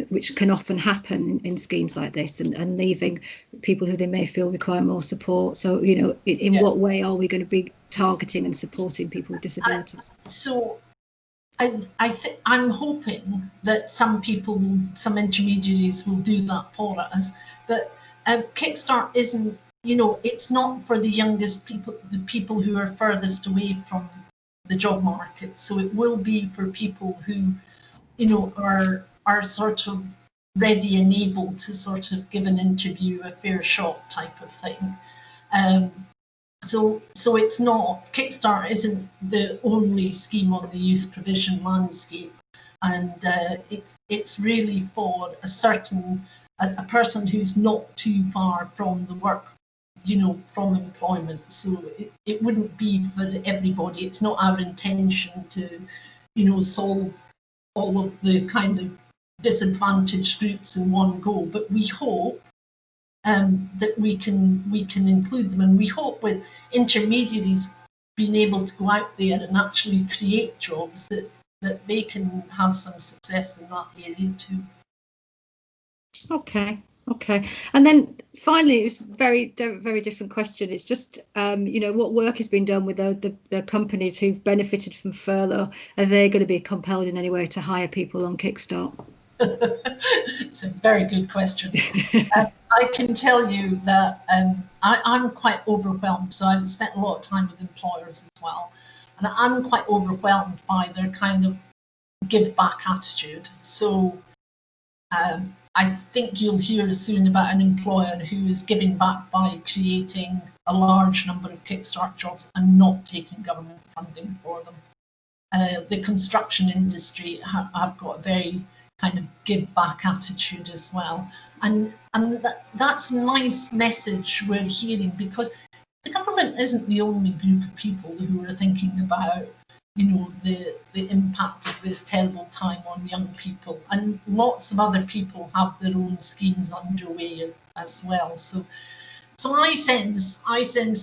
which can often happen in schemes like this, and leaving people who they may feel require more support. So, you know, in what way are we going to be targeting and supporting people with disabilities? So I'm hoping that some intermediaries will do that for us, but Kickstart isn't, you know, it's not for the youngest people, the people who are furthest away from the job market. So it will be for people who, you know, are sort of ready and able to sort of give an interview, a fair shot type of thing. So it's not, Kickstart isn't the only scheme on the youth provision landscape, and it's really for a person who's not too far from the work, you know, from employment. So it wouldn't be for everybody. It's not our intention to, you know, solve all of the kind of disadvantaged groups in one go, but we hope that we can include them, and we hope with intermediaries being able to go out there and actually create jobs that they can have some success in that area too. Okay. And then finally, it's very different question. It's just, what work has been done with the companies who've benefited from furlough? Are they going to be compelled in any way to hire people on Kickstart? It's a very good question. I can tell you that I'm quite overwhelmed. So I've spent a lot of time with employers as well. And I'm quite overwhelmed by their kind of give back attitude. So I think you'll hear soon about an employer who is giving back by creating a large number of Kickstart jobs and not taking government funding for them. The construction industry have got a very kind of give back attitude as well. And that's a nice message we're hearing, because the government isn't the only group of people who are thinking about the impact of this terrible time on young people, and lots of other people have their own schemes underway as well. So I sense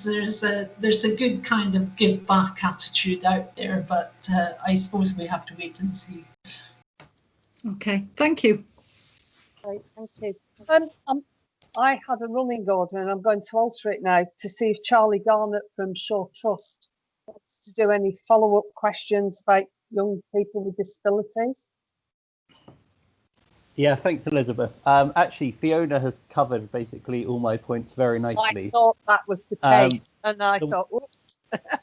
there's a good kind of give back attitude out there, but I suppose we have to wait and see. Okay, thank you. Great, thank you. I had a running order, and I'm going to alter it now to see if Charlie Garnett from Shaw Trust wants to do any follow-up questions about young people with disabilities. Yeah, thanks, Elizabeth. Actually, Fiona has covered basically all my points very nicely. I thought that was the case, and I thought, whoops.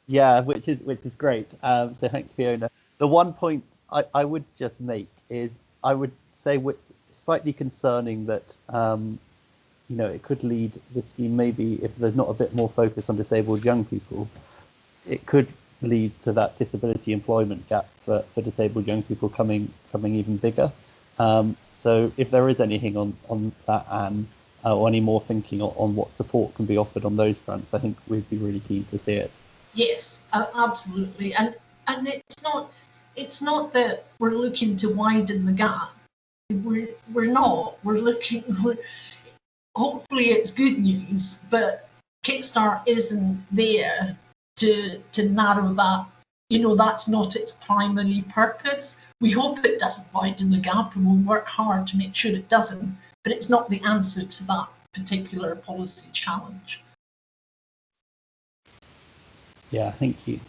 Yeah, which is great. So thanks, Fiona. The one point I would just make is I would say slightly concerning that it could lead the scheme, maybe if there's not a bit more focus on disabled young people, it could lead to that disability employment gap for disabled young people coming even bigger. So if there is anything on that, Anne, or any more thinking on what support can be offered on those fronts, I think we'd be really keen to see it. Yes, absolutely. And it's not that we're looking to widen the gap. We're not. Hopefully it's good news, but Kickstart isn't there to narrow that. That's not its primary purpose. We hope it doesn't widen the gap, and we'll work hard to make sure it doesn't, but it's not the answer to that particular policy challenge. Yeah, thank you.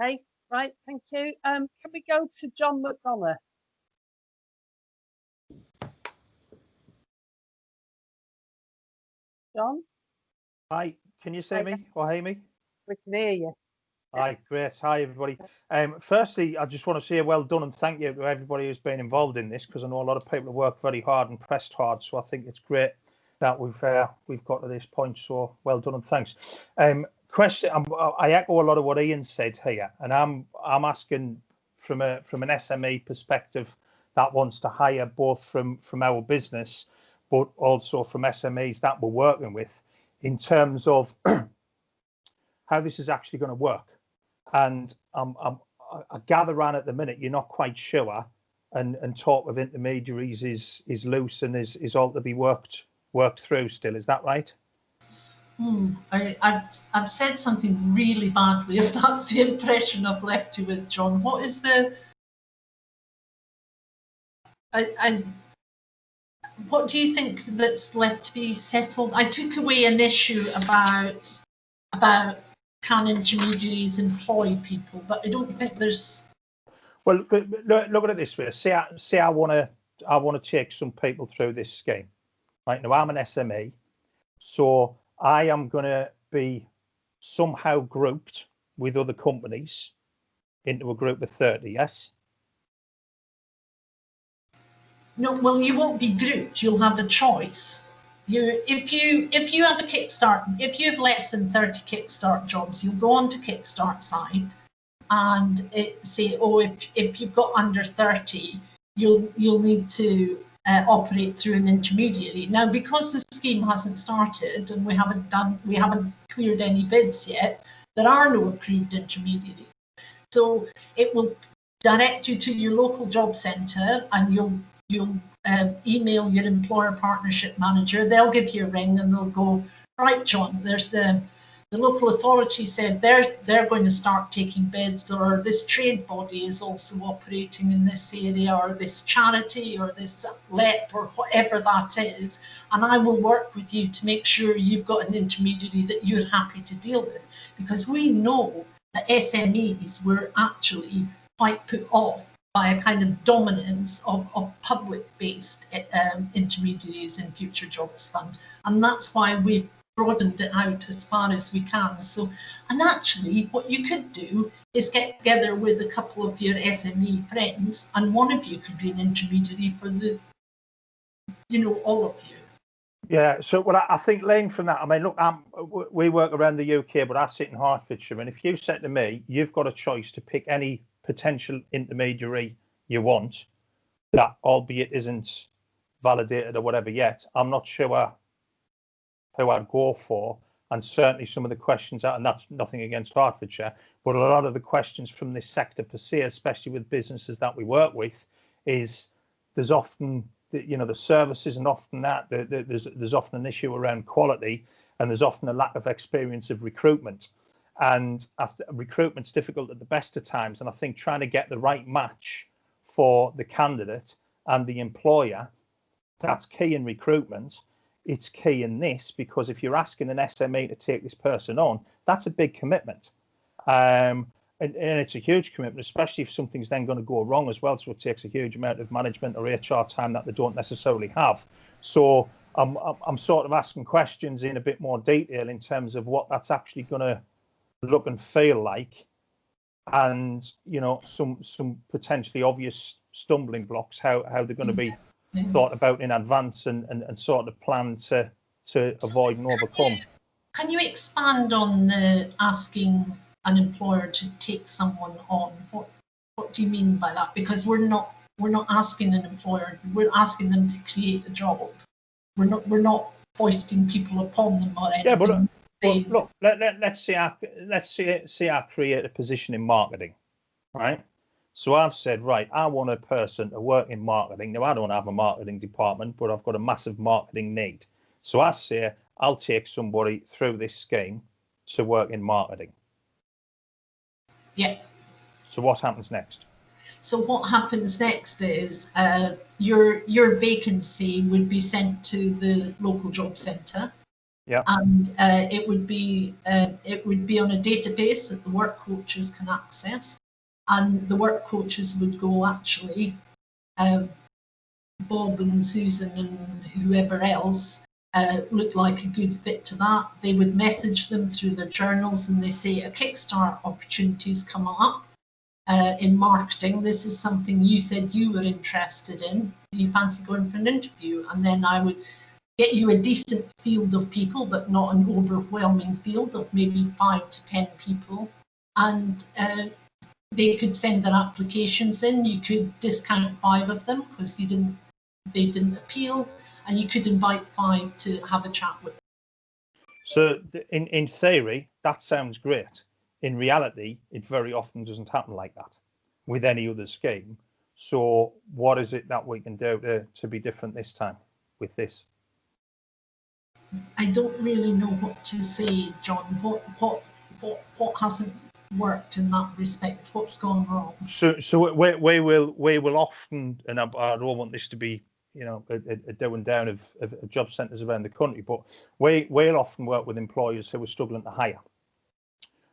Okay, right, thank you. Can we go to John McDonough? John? Hi, can you see me or hear me? We can hear you. Hi, great. Hi, everybody. Firstly, I just want to say well done and thank you to everybody who's been involved in this, because I know a lot of people have worked very hard and pressed hard. So I think it's great that we've got to this point. So well done and thanks. Question: I echo a lot of what Ian said here, and I'm asking from an SME perspective that wants to hire both from our business, but also from SMEs that we're working with, in terms of how this is actually going to work. And I gather on at the minute you're not quite sure, and talk of intermediaries is loose and is all to be worked through still. Is that right? I've said something really badly, if that's the impression I've left you with, John. What is the... what do you think that's left to be settled? I took away an issue about can intermediaries employ people, but I don't think there's... Well, look at it this way. Say I want to take some people through this scheme. Right now, I'm an SME, so I am going to be somehow grouped with other companies into a group of 30. Yes. No, well, you won't be grouped. You'll have a choice. If you have a Kickstart, if you have less than 30 Kickstart jobs, you'll go on to Kickstart side and say, oh, if you've got under 30, you'll need to operate through an intermediary. Now, because the scheme hasn't started and we haven't cleared any bids yet, there are no approved intermediaries. So it will direct you to your local job centre, and you'll email your employer partnership manager. They'll give you a ring and they'll go, right, John, there's the local authority said they're going to start taking bids, or this trade body is also operating in this area, or this charity, or this LEP, or whatever that is, and I will work with you to make sure you've got an intermediary that you're happy to deal with. Because we know that SMEs were actually quite put off by a kind of dominance of public-based intermediaries in Future Jobs Fund, and that's why we've broadened it out as far as we can. So, and actually what you could do is get together with a couple of your SME friends, and one of you could be an intermediary for the, all of you. Yeah, so well, I think learning from that, I mean, look, we work around the UK, but I sit in Hertfordshire, and if you said to me, you've got a choice to pick any potential intermediary you want, that albeit isn't validated or whatever yet, I'm not sure who I'd go for. And certainly some of the questions, and that's nothing against Hertfordshire, but a lot of the questions from this sector per se, especially with businesses that we work with, is there's often, the service isn't often that, there's often an issue around quality, and there's often a lack of experience of recruitment. And recruitment's difficult at the best of times, and I think trying to get the right match for the candidate and the employer, that's key in recruitment. It's key in this, because if you're asking an SME to take this person on, that's a big commitment. And it's a huge commitment, especially if something's then going to go wrong as well. So it takes a huge amount of management or HR time that they don't necessarily have. So I'm sort of asking questions in a bit more detail in terms of what that's actually going to look and feel like, and some potentially obvious stumbling blocks, how they're going to be thought about in advance and sort of plan to avoid and overcome. Can you expand on the asking an employer to take someone on? What do you mean by that? Because we're not asking an employer, we're asking them to create a job. We're not foisting people upon them or anything. Yeah, but look, let's say I create a position in marketing, right? So I've said, right, I want a person to work in marketing. Now, I don't have a marketing department, but I've got a massive marketing need. So I say, I'll take somebody through this scheme to work in marketing. Yeah. So what happens next? So what happens next is your vacancy would be sent to the local job centre. Yeah. And it would be on a database that the work coaches can access. And the work coaches would go, actually, Bob and Susan and whoever else look like a good fit to that. They would message them through their journals, and they say, a Kickstart opportunity's come up in marketing. This is something you said you were interested in. Do you fancy going for an interview? And then I would get you a decent field of people, but not an overwhelming field of maybe 5 to 10 people. And they could send their applications in. You could discount 5 of them because they didn't appeal, and you could invite 5 to have a chat with them. So in theory, that sounds great. In reality, it very often doesn't happen like that with any other scheme. So what is it that we can do to be different this time with this? I don't really know what to say, John. What hasn't worked in that respect? What's gone wrong? So we will often, and I don't want this to be a down down of job centres around the country, but we'll often work with employers who are struggling to hire.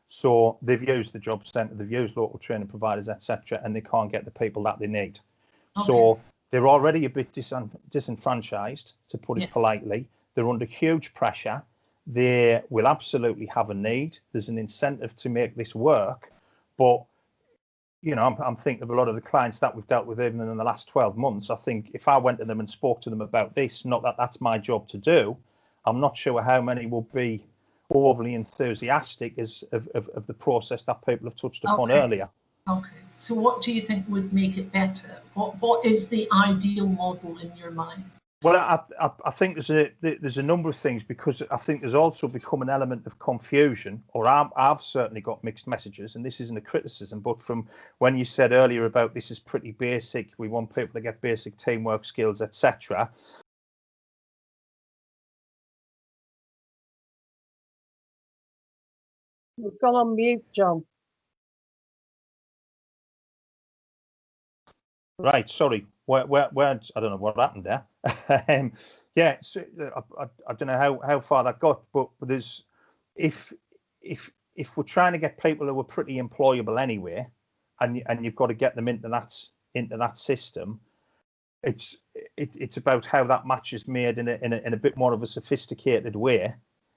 So they've used the job centre, they've used local training providers, etc., and they can't get the people that they need. Okay. So they're already a bit disenfranchised, to put it politely. They're under huge pressure. They will absolutely have a need. There's an incentive to make this work. But, I'm thinking of a lot of the clients that we've dealt with even in the last 12 months. I think if I went to them and spoke to them about this, not that that's my job to do, I'm not sure how many will be overly enthusiastic of the process that people have touched upon earlier. Okay. So what do you think would make it better? What is the ideal model in your mind? Well, I think there's a number of things, because I think there's also become an element of confusion, or I've certainly got mixed messages, and this isn't a criticism, but from when you said earlier about this is pretty basic, we want people to get basic teamwork skills, etc. You've gone on mute, John. Right, sorry. Where I don't know what happened there. Yeah, so, I don't know how far that got, but there's if we're trying to get people who are pretty employable anyway, and you've got to get them into that system, it's about how that match is made in a bit more of a sophisticated way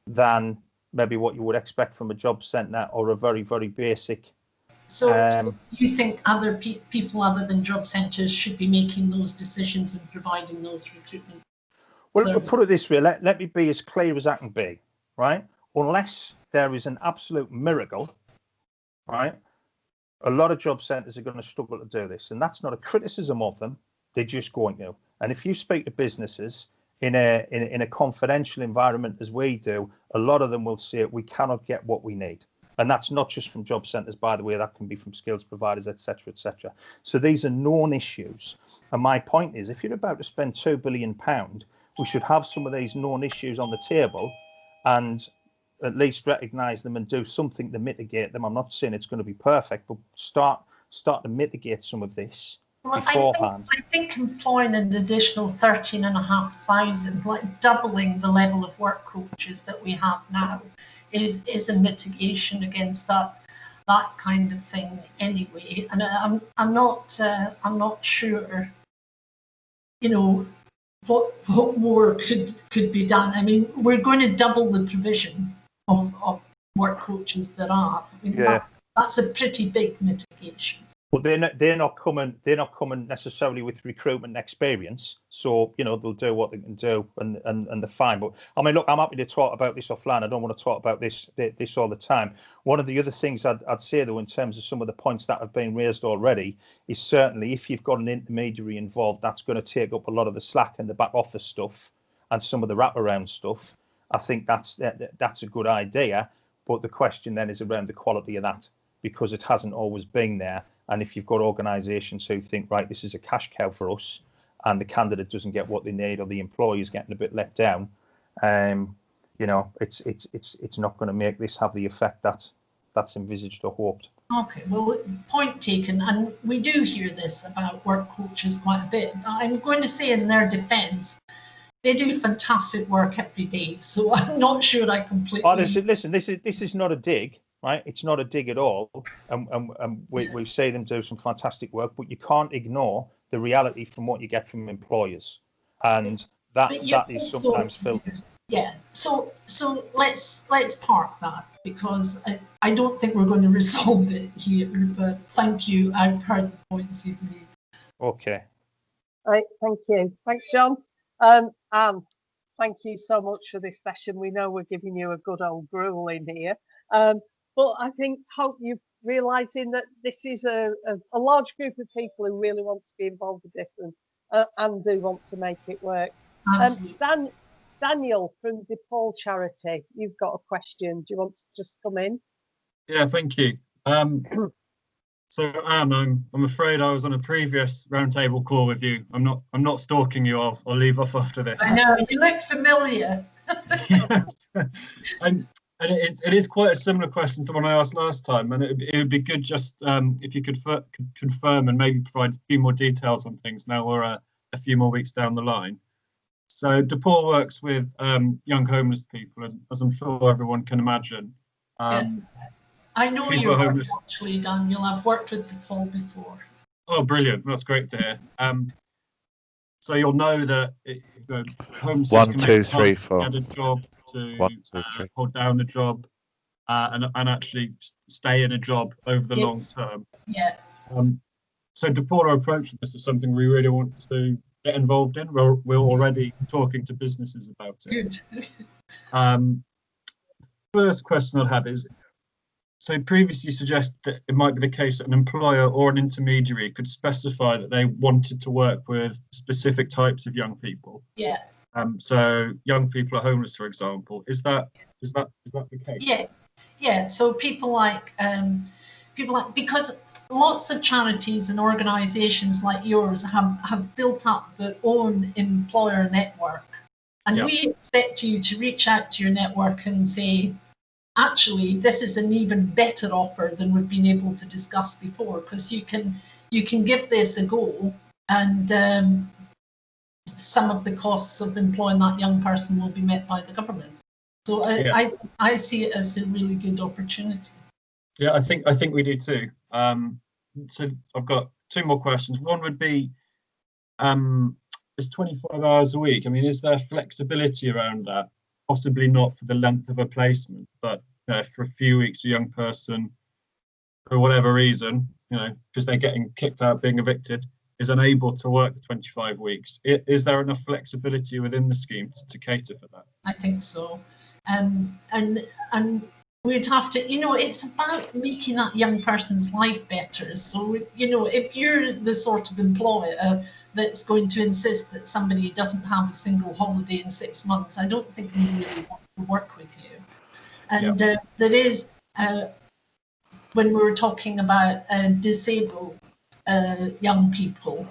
than maybe what you would expect from a job centre or a very, very basic. So you think other people other than job centres should be making those decisions and providing those recruitment? Well, we'll put it this way, let me be as clear as I can be, right? Unless there is an absolute miracle, right? A lot of job centres are going to struggle to do this, and that's not a criticism of them. They're just going to. And if you speak to businesses in a confidential environment as we do, a lot of them will say we cannot get what we need. And that's not just from job centres, by the way, that can be from skills providers, etc., etc. So these are known issues. And my point is, if you're about to spend £2 billion, we should have some of these known issues on the table and at least recognise them and do something to mitigate them. I'm not saying it's going to be perfect, but start to mitigate some of this beforehand. I think employing an additional 13,500, like doubling the level of work coaches that we have now, is a mitigation against that kind of thing anyway. And I'm not sure, you know, what more could be done. I mean, we're going to double the provision of work coaches that are. I mean, that's a pretty big mitigation. But they're not coming necessarily with recruitment experience. So, you know, they'll do what they can do and they're fine. But I mean, look, I'm happy to talk about this offline. I don't want to talk about this all the time. One of the other things I'd say, though, in terms of some of the points that have been raised already, is certainly if you've got an intermediary involved, that's going to take up a lot of the slack and the back office stuff and some of the wraparound stuff. I think that's a good idea. But the question then is around the quality of that, because it hasn't always been there. And if you've got organisations who think, right, this is a cash cow for us, and the candidate doesn't get what they need, or the employee is getting a bit let down, you know, it's not going to make this have the effect that's envisaged or hoped. Okay, well, point taken, and we do hear this about work coaches quite a bit. I'm going to say in their defence, they do fantastic work every day, so I'm not sure I completely. Oh, listen, this is not a dig. Right, it's not a dig at all, and we see them do some fantastic work, but you can't ignore the reality from what you get from employers, and that is sometimes filtered. Yeah, so let's park that, because I don't think we're going to resolve it here. But thank you, I've heard the points you've made. Okay. Right, thank you. Thanks, John. Anne, thank you so much for this session. We know we're giving you a good old grueling here. But I hope you're realising that this is a large group of people who really want to be involved with this and do want to make it work. Daniel from DePaul Charity, you've got a question. Do you want to just come in? Yeah, thank you. So Anne, I'm afraid I was on a previous roundtable call with you. I'm not stalking you. I'll leave off after this. I know, you look familiar. And it is quite a similar question to the one I asked last time, and it would be good just if you could confirm and maybe provide a few more details on things now we're a few more weeks down the line. So DePaul works with young homeless people, as I'm sure everyone can imagine. I know you are actually, Daniel. I've worked with DePaul before. Oh, brilliant. That's great to hear. So you'll know that homelessness can make it hard to get a job, to hold down a job, and actually stay in a job over the long term. Yeah. So DePaul are approaching this as something we really want to get involved in. We're already talking to businesses about it. Good. First question I'd have is, So previously suggested that it might be the case that an employer or an intermediary could specify that they wanted to work with specific types of young people. Yeah. So young people are homeless, for example. Is that the case? Yeah. Yeah. So people like because lots of charities and organisations like yours have built up their own employer network, and we expect you to reach out to your network and say, actually, this is an even better offer than we've been able to discuss before, because you can give this a go, and some of the costs of employing that young person will be met by the government. So I see it as a really good opportunity. Yeah, I think we do too. So I've got two more questions. One would be, is 25 hours a week? I mean, is there flexibility around that? Possibly not for the length of a placement, but for a few weeks, a young person, for whatever reason, because they're getting kicked out, being evicted, is unable to work 25 weeks. Is there enough flexibility within the scheme to cater for that? I think so. And we'd have to, it's about making that young person's life better. So, if you're the sort of employer that's going to insist that somebody doesn't have a single holiday in 6 months, I don't think we really want to work with you. And there is, when we were talking about disabled young people,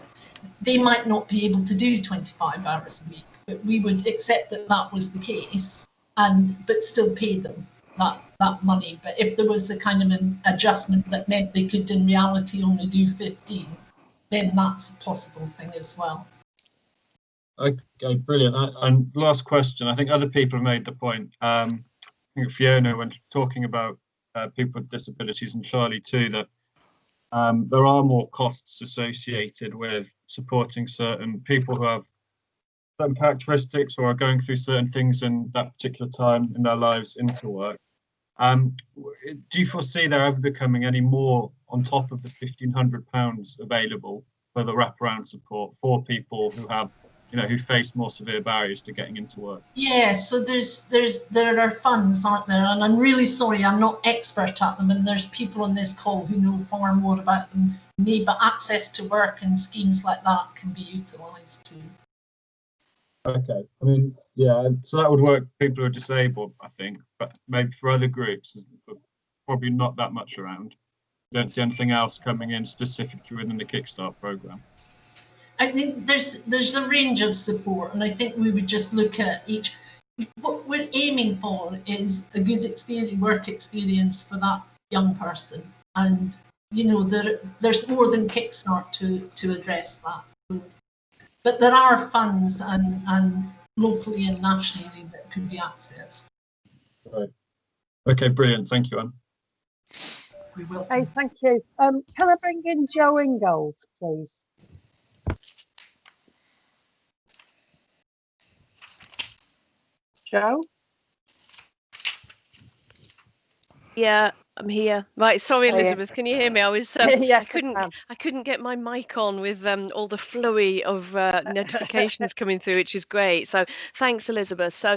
they might not be able to do 25 hours a week, but we would accept that that was the case, but still pay them that money. But if there was a kind of an adjustment that meant they could in reality only do 15, then that's a possible thing as well. Okay, brilliant. And last question, I think other people have made the point. I think Fiona, when talking about people with disabilities, and Charlie too, that there are more costs associated with supporting certain people who have certain characteristics or are going through certain things in that particular time in their lives into work. Do you foresee there ever becoming any more on top of the £1,500 available for the wraparound support for people who have, who face more severe barriers to getting into work? Yeah, so there are funds, aren't there? And I'm really sorry, I'm not expert at them, and there's people on this call who know far more about them than me, but access to work and schemes like that can be utilised too. Okay, I mean, yeah, so that would work for people who are disabled, I think, but maybe for other groups, probably not that much around. Don't see anything else coming in specifically within the Kickstart programme. I think there's a range of support, and I think we would just look at each. What we're aiming for is a good work experience for that young person, and there's more than Kickstart to address that. So, but there are funds and locally and nationally that could be accessed. Right. Okay, brilliant. Thank you, Anne. We will. Hey, thank you. Can I bring in Joe Ingold, please? Joe? Yeah, I'm here. Right, sorry, Elizabeth. Can you hear me? I was Yes, I couldn't get my mic on with all the flurry of notifications coming through, which is great. So thanks, Elizabeth. So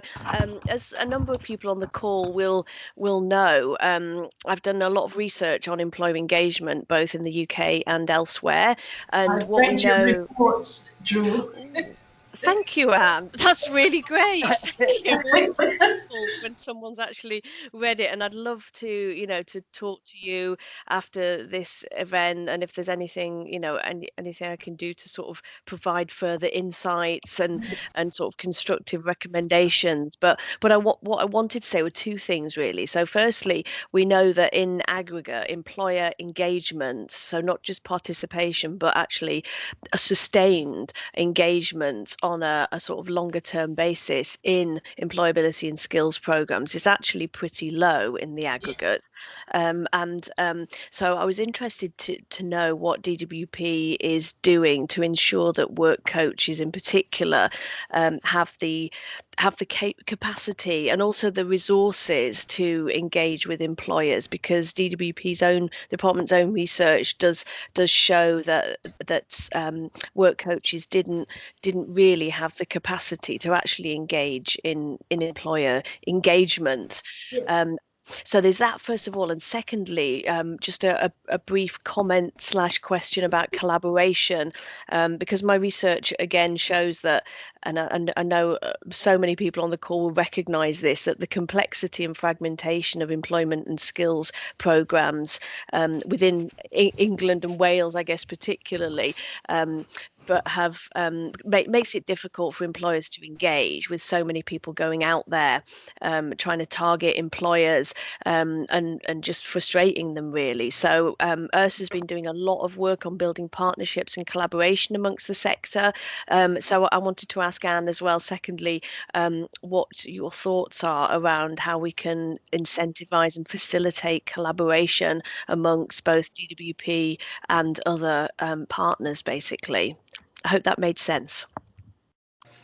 as a number of people on the call will know, I've done a lot of research on employer engagement, both in the UK and elsewhere. And I've what we read your know. reports, Drew. Thank you, Anne. That's really great. It was wonderful when someone's actually read it, and I'd love to, to talk to you after this event, and if there's anything, anything I can do to sort of provide further insights and sort of constructive recommendations. But what I wanted to say were two things really. So firstly, we know that in aggregate, employer engagement, so not just participation, but actually a sustained engagement on a sort of longer term basis in employability and skills programs is actually pretty low in the aggregate. So I was interested to know what DWP is doing to ensure that work coaches in particular have the capacity and also the resources to engage with employers, because DWP's department's own research does show that work coaches didn't really have the capacity to actually engage in employer engagement. So there's that first of all, and secondly, just a brief comment / question about collaboration, because my research again shows that, and I know so many people on the call will recognise this, that the complexity and fragmentation of employment and skills programmes within England and Wales, I guess particularly, but have makes it difficult for employers to engage with so many people going out there trying to target employers and just frustrating them really. So ERSA has been doing a lot of work on building partnerships and collaboration amongst the sector. So I wanted to ask Anne as well, secondly, what your thoughts are around how we can incentivise and facilitate collaboration amongst both DWP and other partners, basically. I hope that made sense.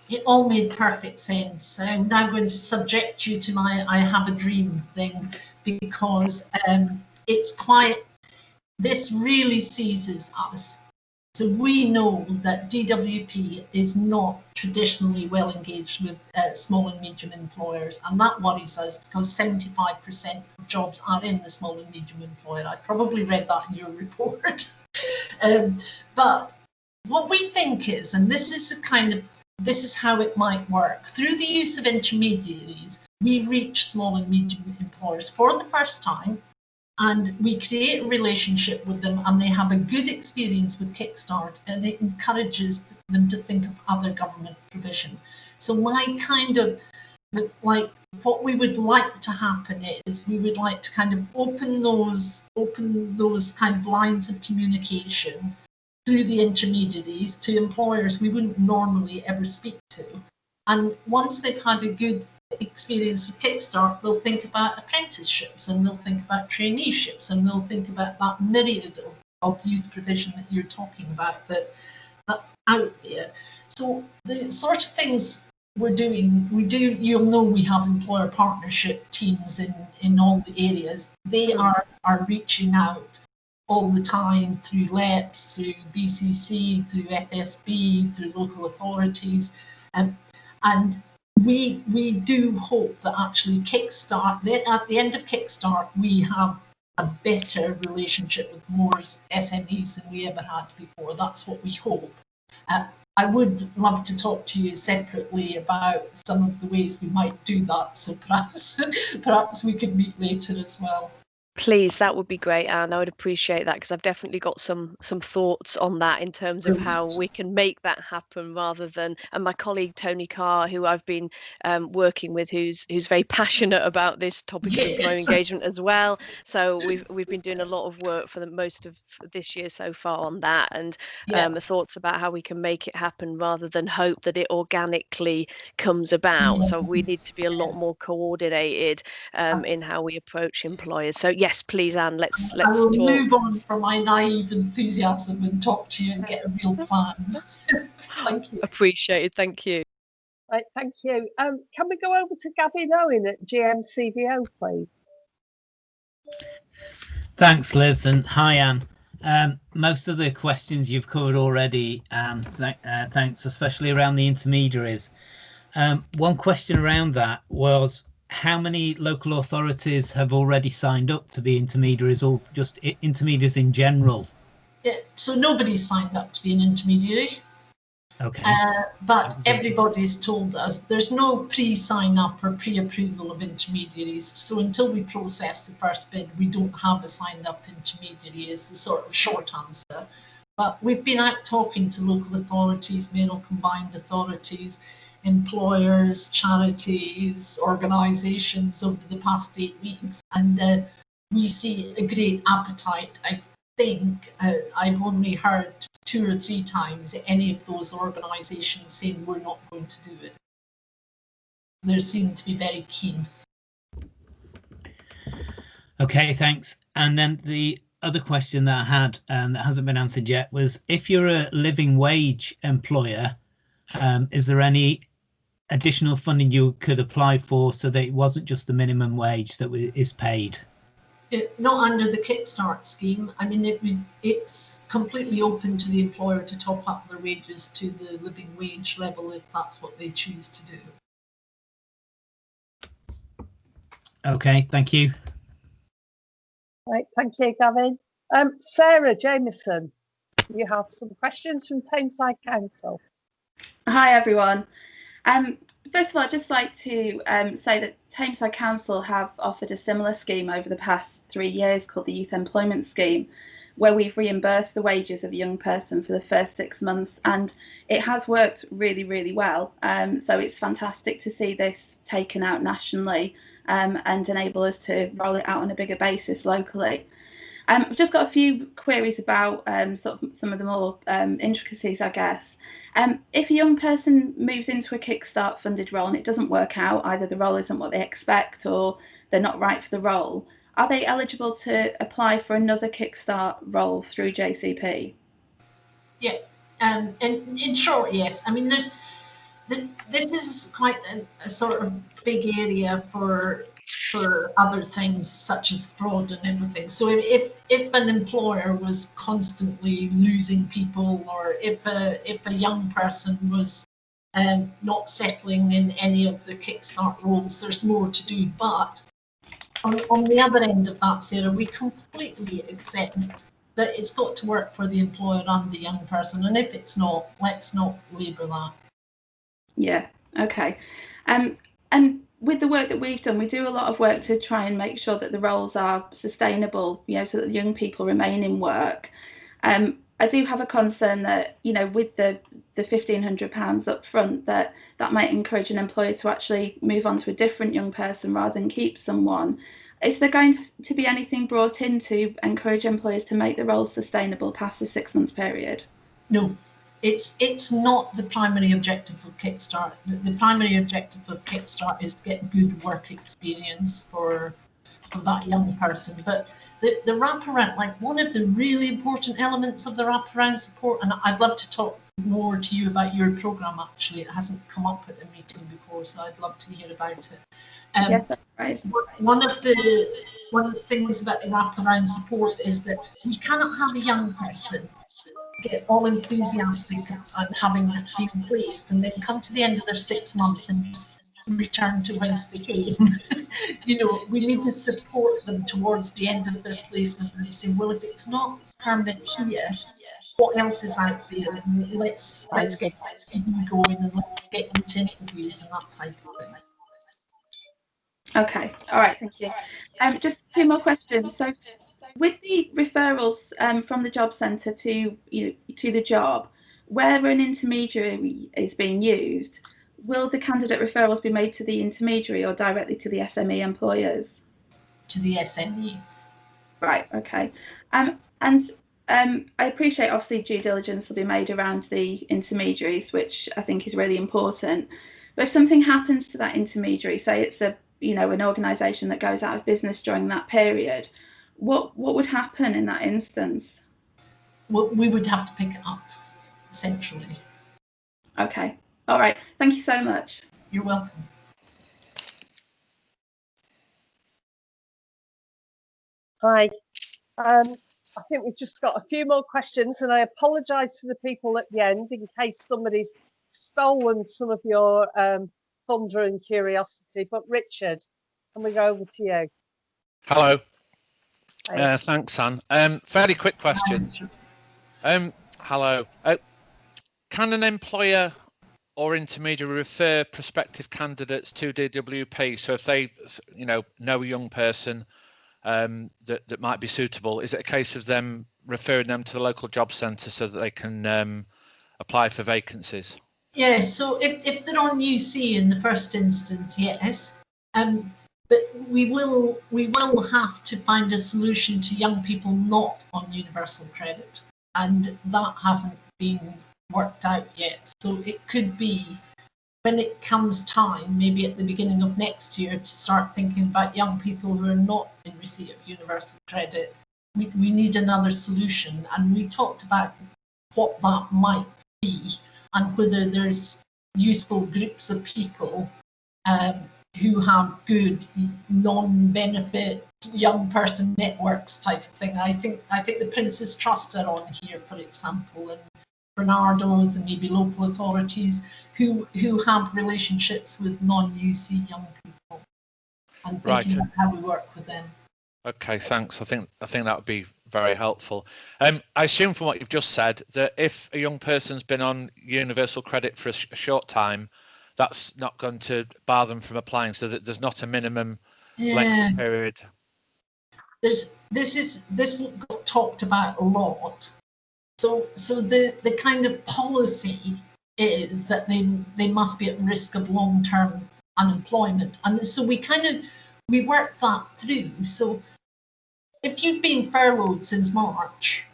It all made perfect sense. I'm now going to subject you to my I have a dream thing, because it's quite, this really seizes us. So we know that DWP is not traditionally well engaged with small and medium employers, and that worries us because 75% of jobs are in the small and medium employer. I probably read that in your report. But what we think is, and this is how it might work, through the use of intermediaries, we reach small and medium employers for the first time, and we create a relationship with them, and they have a good experience with Kickstart, and it encourages them to think of other government provision. So my kind of, like, what we would like to happen is we would like to kind of open those kind of lines of communication through the intermediaries to employers we wouldn't normally ever speak to. And once they've had a good experience with Kickstart, they'll think about apprenticeships, and they'll think about traineeships, and they'll think about that myriad of youth provision that you're talking about that's out there. So the sort of things we're doing, you'll know we have employer partnership teams in all the areas. They are reaching out all the time through LEPs, through BCC, through FSB, through local authorities, and we do hope that actually Kickstart, at the end of Kickstart, we have a better relationship with more SMEs than we ever had before. That's what we hope. I would love to talk to you separately about some of the ways we might do that. So perhaps we could meet later as well. Please, that would be great, Anne. I would appreciate that, because I've definitely got some thoughts on that in terms of how we can make that happen, rather than, and my colleague Tony Carr, who I've been working with, who's very passionate about this topic of employee engagement as well. So we've been doing a lot of work for the most of this year so far on that, and the thoughts about how we can make it happen rather than hope that it organically comes about. So we need to be a lot more coordinated in how we approach employers. So yes, please, Anne, let's I will talk. move on from my naive enthusiasm and talk to you and get a real plan. Thank you. Appreciated. Thank you. Right, thank you. Can we go over to Gavin Owen at GMCVO, please? Thanks, Liz, and hi, Anne. Most of the questions you've covered already, and thanks, especially around the intermediaries. One question around that was, how many local authorities have already signed up to be intermediaries, or just intermediaries in general? So nobody's signed up to be an intermediary. Okay. But everybody's told us there's no pre-sign up or pre-approval of intermediaries. So until we process the first bid, we don't have a signed up intermediary, is the sort of short answer. But we've been out talking to local authorities, mayoral combined authorities, employers, charities, organisations over the past 8 weeks, and we see a great appetite. I think I've only heard 2 or 3 times any of those organisations saying we're not going to do it. They seem to be very keen. Okay, thanks. And then the other question that I had that hasn't been answered yet was, if you're a living wage employer, is there any additional funding you could apply for so that it wasn't just the minimum wage that is paid? Not under the Kickstart scheme. I mean, it's completely open to the employer to top up their wages to the living wage level if that's what they choose to do. Okay, thank you. Right, thank you, Gavin. Sarah Jameson, you have some questions from Tameside Council. Hi, everyone. First of all, I'd just like to say that Tameside Council have offered a similar scheme over the past 3 years called the Youth Employment Scheme, where we've reimbursed the wages of a young person for the first 6 months, and it has worked really, really well. So it's fantastic to see this taken out nationally and enable us to roll it out on a bigger basis locally. I've just got a few queries about sort of some of the more intricacies, I guess. If a young person moves into a Kickstart funded role and it doesn't work out, either the role isn't what they expect or they're not right for the role, are they eligible to apply for another Kickstart role through JCP? Yeah, in short, yes. I mean, this is quite a sort of big area for other things such as fraud and everything. So if an employer was constantly losing people, or if a young person was not settling in any of the Kickstart roles, there's more to do. But on the other end of that, Sarah, we completely accept that it's got to work for the employer and the young person, and if it's not, let's not labour that. Yeah, okay. And with the work that we've done, we do a lot of work to try and make sure that the roles are sustainable, you know, so that young people remain in work. I do have a concern that, you know, with the £1,500 up front, that might encourage an employer to actually move on to a different young person rather than keep someone. Is there going to be anything brought in to encourage employers to make the roles sustainable past the 6 month period? No. It's not the primary objective of Kickstart. The primary objective of Kickstart is to get good work experience for that young person. But the wraparound, like one of the really important elements of the wraparound support, and I'd love to talk more to you about your programme actually. It hasn't come up at the meeting before, so I'd love to hear about it. Yes, that's right. One of the things about the wraparound support is that you cannot have a young person get all enthusiastic and having been placed and then come to the end of their 6 months and just return to whence they came. You know, we need to support them towards the end of their placement and say, well, if it's not permanent here, what else is out there? And let's get going and let's get into interviews and that type of thing. Okay, all right, thank you. Just 2 more questions. So, with the referrals from the job centre to the job, where an intermediary is being used, will the candidate referrals be made to the intermediary or directly to the SME employers? To the SME. Right, okay. And I appreciate obviously due diligence will be made around the intermediaries, which I think is really important. But if something happens to that intermediary, say it's an organisation that goes out of business during that period, what would happen in that instance? Well, we would have to pick it up, essentially. Okay. All right. Thank you so much. You're welcome. Hi. I think we've just got a few more questions, and I apologise to the people at the end in case somebody's stolen some of your thunder and curiosity. But Richard, can we go over to you? Hello. Thanks, Anne. Fairly quick question. Hello. Can an employer or intermediary refer prospective candidates to DWP? So if they, know a young person that might be suitable, is it a case of them referring them to the local job centre so that they can apply for vacancies? Yeah. So if they're on UC in the first instance, yes. But we will have to find a solution to young people not on universal credit, and that hasn't been worked out yet. So it could be when it comes time, maybe at the beginning of next year, to start thinking about young people who are not in receipt of universal credit. We need another solution, and we talked about what that might be and whether there's useful groups of people who have good non-benefit young person networks type of thing. I think the Prince's Trust are on here, for example, and Bernardo's and maybe local authorities who have relationships with non-UC young people, and thinking about how we work with them. Okay, thanks. I think that would be very helpful. I assume from what you've just said that if a young person's been on universal credit for a short time, that's not going to bar them from applying, so that there's not a minimum length period. This got talked about a lot. So the kind of policy is that they must be at risk of long-term unemployment, and so we worked that through. So if you've been furloughed since March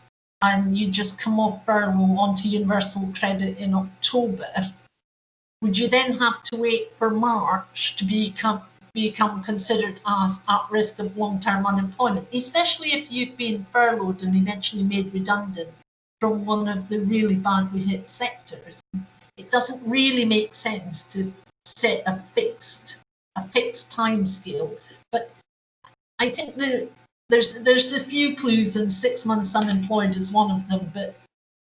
and you just come off furlough onto universal credit in October, would you then have to wait for March to become considered as at risk of long-term unemployment, especially if you've been furloughed and eventually made redundant from one of the really badly hit sectors? It doesn't really make sense to set a fixed time scale. But I think there's a few clues, and 6 months unemployed is one of them, but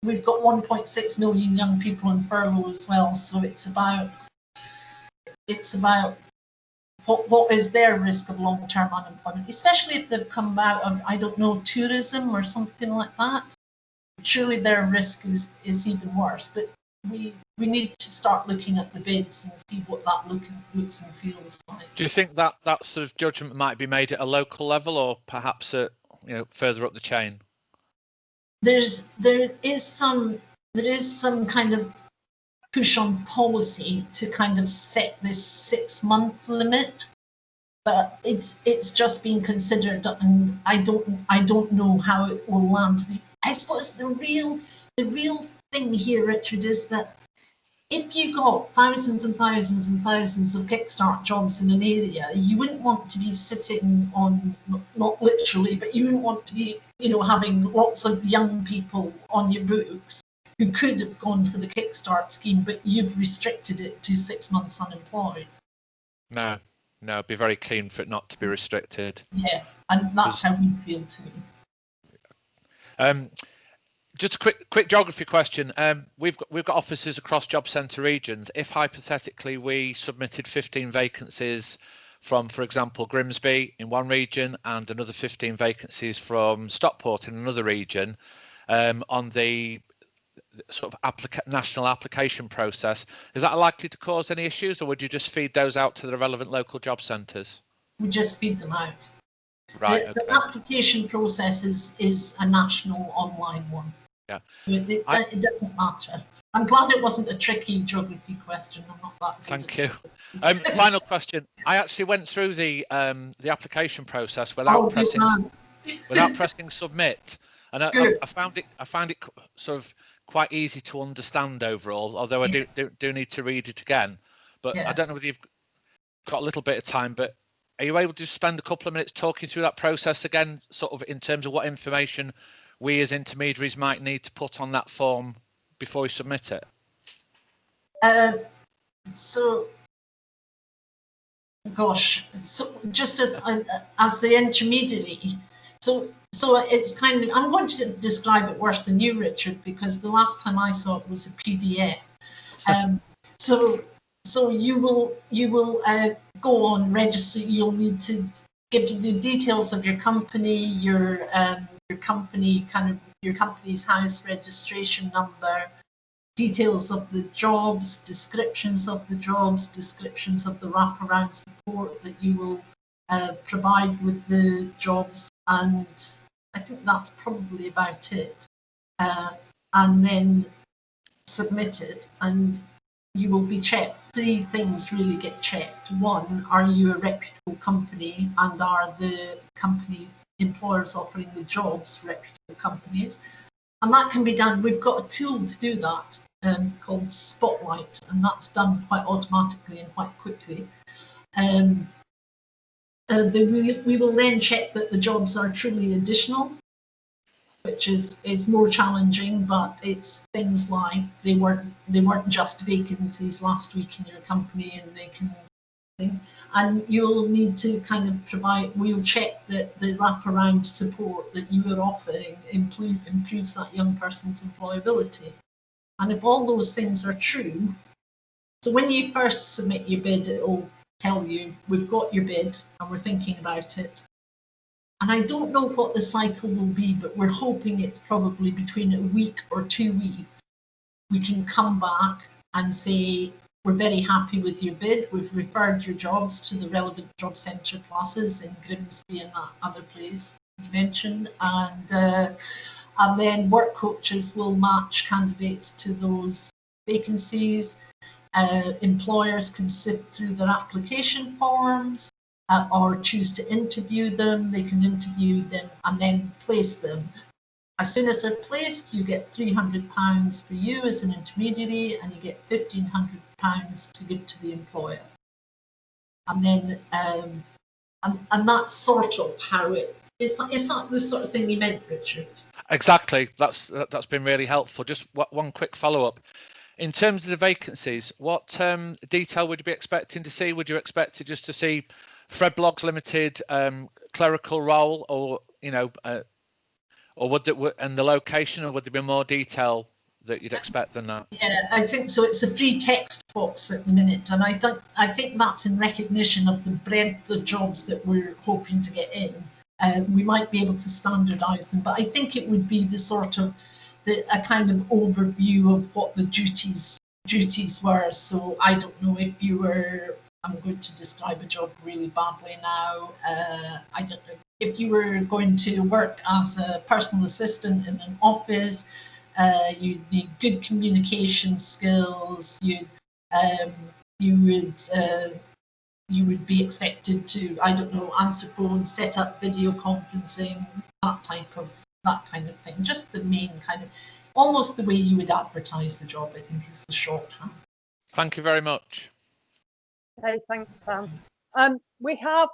we've got 1.6 million young people on furlough as well, so it's about what is their risk of long-term unemployment, especially if they've come out of, I don't know, tourism or something like that. Surely their risk is even worse, but we need to start looking at the bids and see what that looks and feels like. Do you think that sort of judgment might be made at a local level, or perhaps at, further up the chain? There is some kind of push on policy to kind of set this 6-month limit, but it's just being considered, and I don't know how it will land. I suppose the real thing here, Richard, is that if you got thousands and thousands and thousands of Kickstart jobs in an area, you wouldn't want to be sitting on, not literally, but you wouldn't want to be, having lots of young people on your books who could have gone for the Kickstart scheme, but you've restricted it to 6 months unemployed. No, I'd be very keen for it not to be restricted. Yeah, and that's how we feel too. Just a quick geography question. We've got offices across job centre regions. If hypothetically we submitted 15 vacancies from, for example, Grimsby in one region and another 15 vacancies from Stockport in another region, on the sort of national application process, is that likely to cause any issues, or would you just feed those out to the relevant local job centres? We just feed them out. Right. The application process is a national online one. Yeah. It doesn't matter. I'm glad it wasn't a tricky geography question. I'm not that good. Thank you. Final question. I actually went through the application process without pressing submit, and I found it sort of quite easy to understand overall. Although I do need to read it again. But I don't know whether you've got a little bit of time. But are you able to spend a couple of minutes talking through that process again, sort of in terms of what information we as intermediaries might need to put on that form before we submit it? So just as the intermediary, so it's kind of, I'm going to describe it worse than you, Richard, because the last time I saw it was a PDF. So you will go on register. You'll need to give you the details of your company, your company's house registration number, details of the jobs, descriptions of the jobs, descriptions of the wraparound support that you will provide with the jobs, and I think that's probably about it. And then submit it, and you will be checked. 3 things really get checked. 1, are you a reputable company, and are the company employers offering the jobs reputable companies? And that can be done. We've got a tool to do that called Spotlight, and that's done quite automatically and quite quickly. We will then check that the jobs are truly additional, which is more challenging, but it's things like they weren't just vacancies last week in your company, and they can. And you'll need to kind of provide, we'll check that the wraparound support that you are offering improves that young person's employability. And if all those things are true, so when you first submit your bid, it will tell you, we've got your bid and we're thinking about it. And I don't know what the cycle will be, but we're hoping it's probably between a week or 2 weeks. We can come back and say, we're very happy with your bid. We've referred your jobs to the relevant job centre classes in Grimsby and that other place you mentioned. And then work coaches will match candidates to those vacancies. Employers can sift through their application forms or choose to interview them. They can interview them and then place them. As soon as they're placed, you get £300 for you as an intermediary, and you get £1,500 to give to the employer. And then, and that's sort of how it is. Is that the sort of thing you meant, Richard? Exactly. That's been really helpful. Just one quick follow-up. In terms of the vacancies, what detail would you be expecting to see? Would you expect it just to see Fred Bloggs Limited clerical role, or or would it, and the location, or would there be more detail that you'd expect than that? Yeah, I think so. It's a free text box at the minute, and I think that's in recognition of the breadth of jobs that we're hoping to get in. We might be able to standardise them, but I think it would be the sort of a kind of overview of what the duties were. So I don't know if you were. I'm going to describe a job really badly now. I don't know if you were going to work as a personal assistant in an office. You'd need good communication skills. You would be expected to, I don't know, answer phones, set up video conferencing, that kind of thing. Just the main kind of, almost the way you would advertise the job, I think, is the shorthand. Thank you very much. Okay, thanks, Sam. We have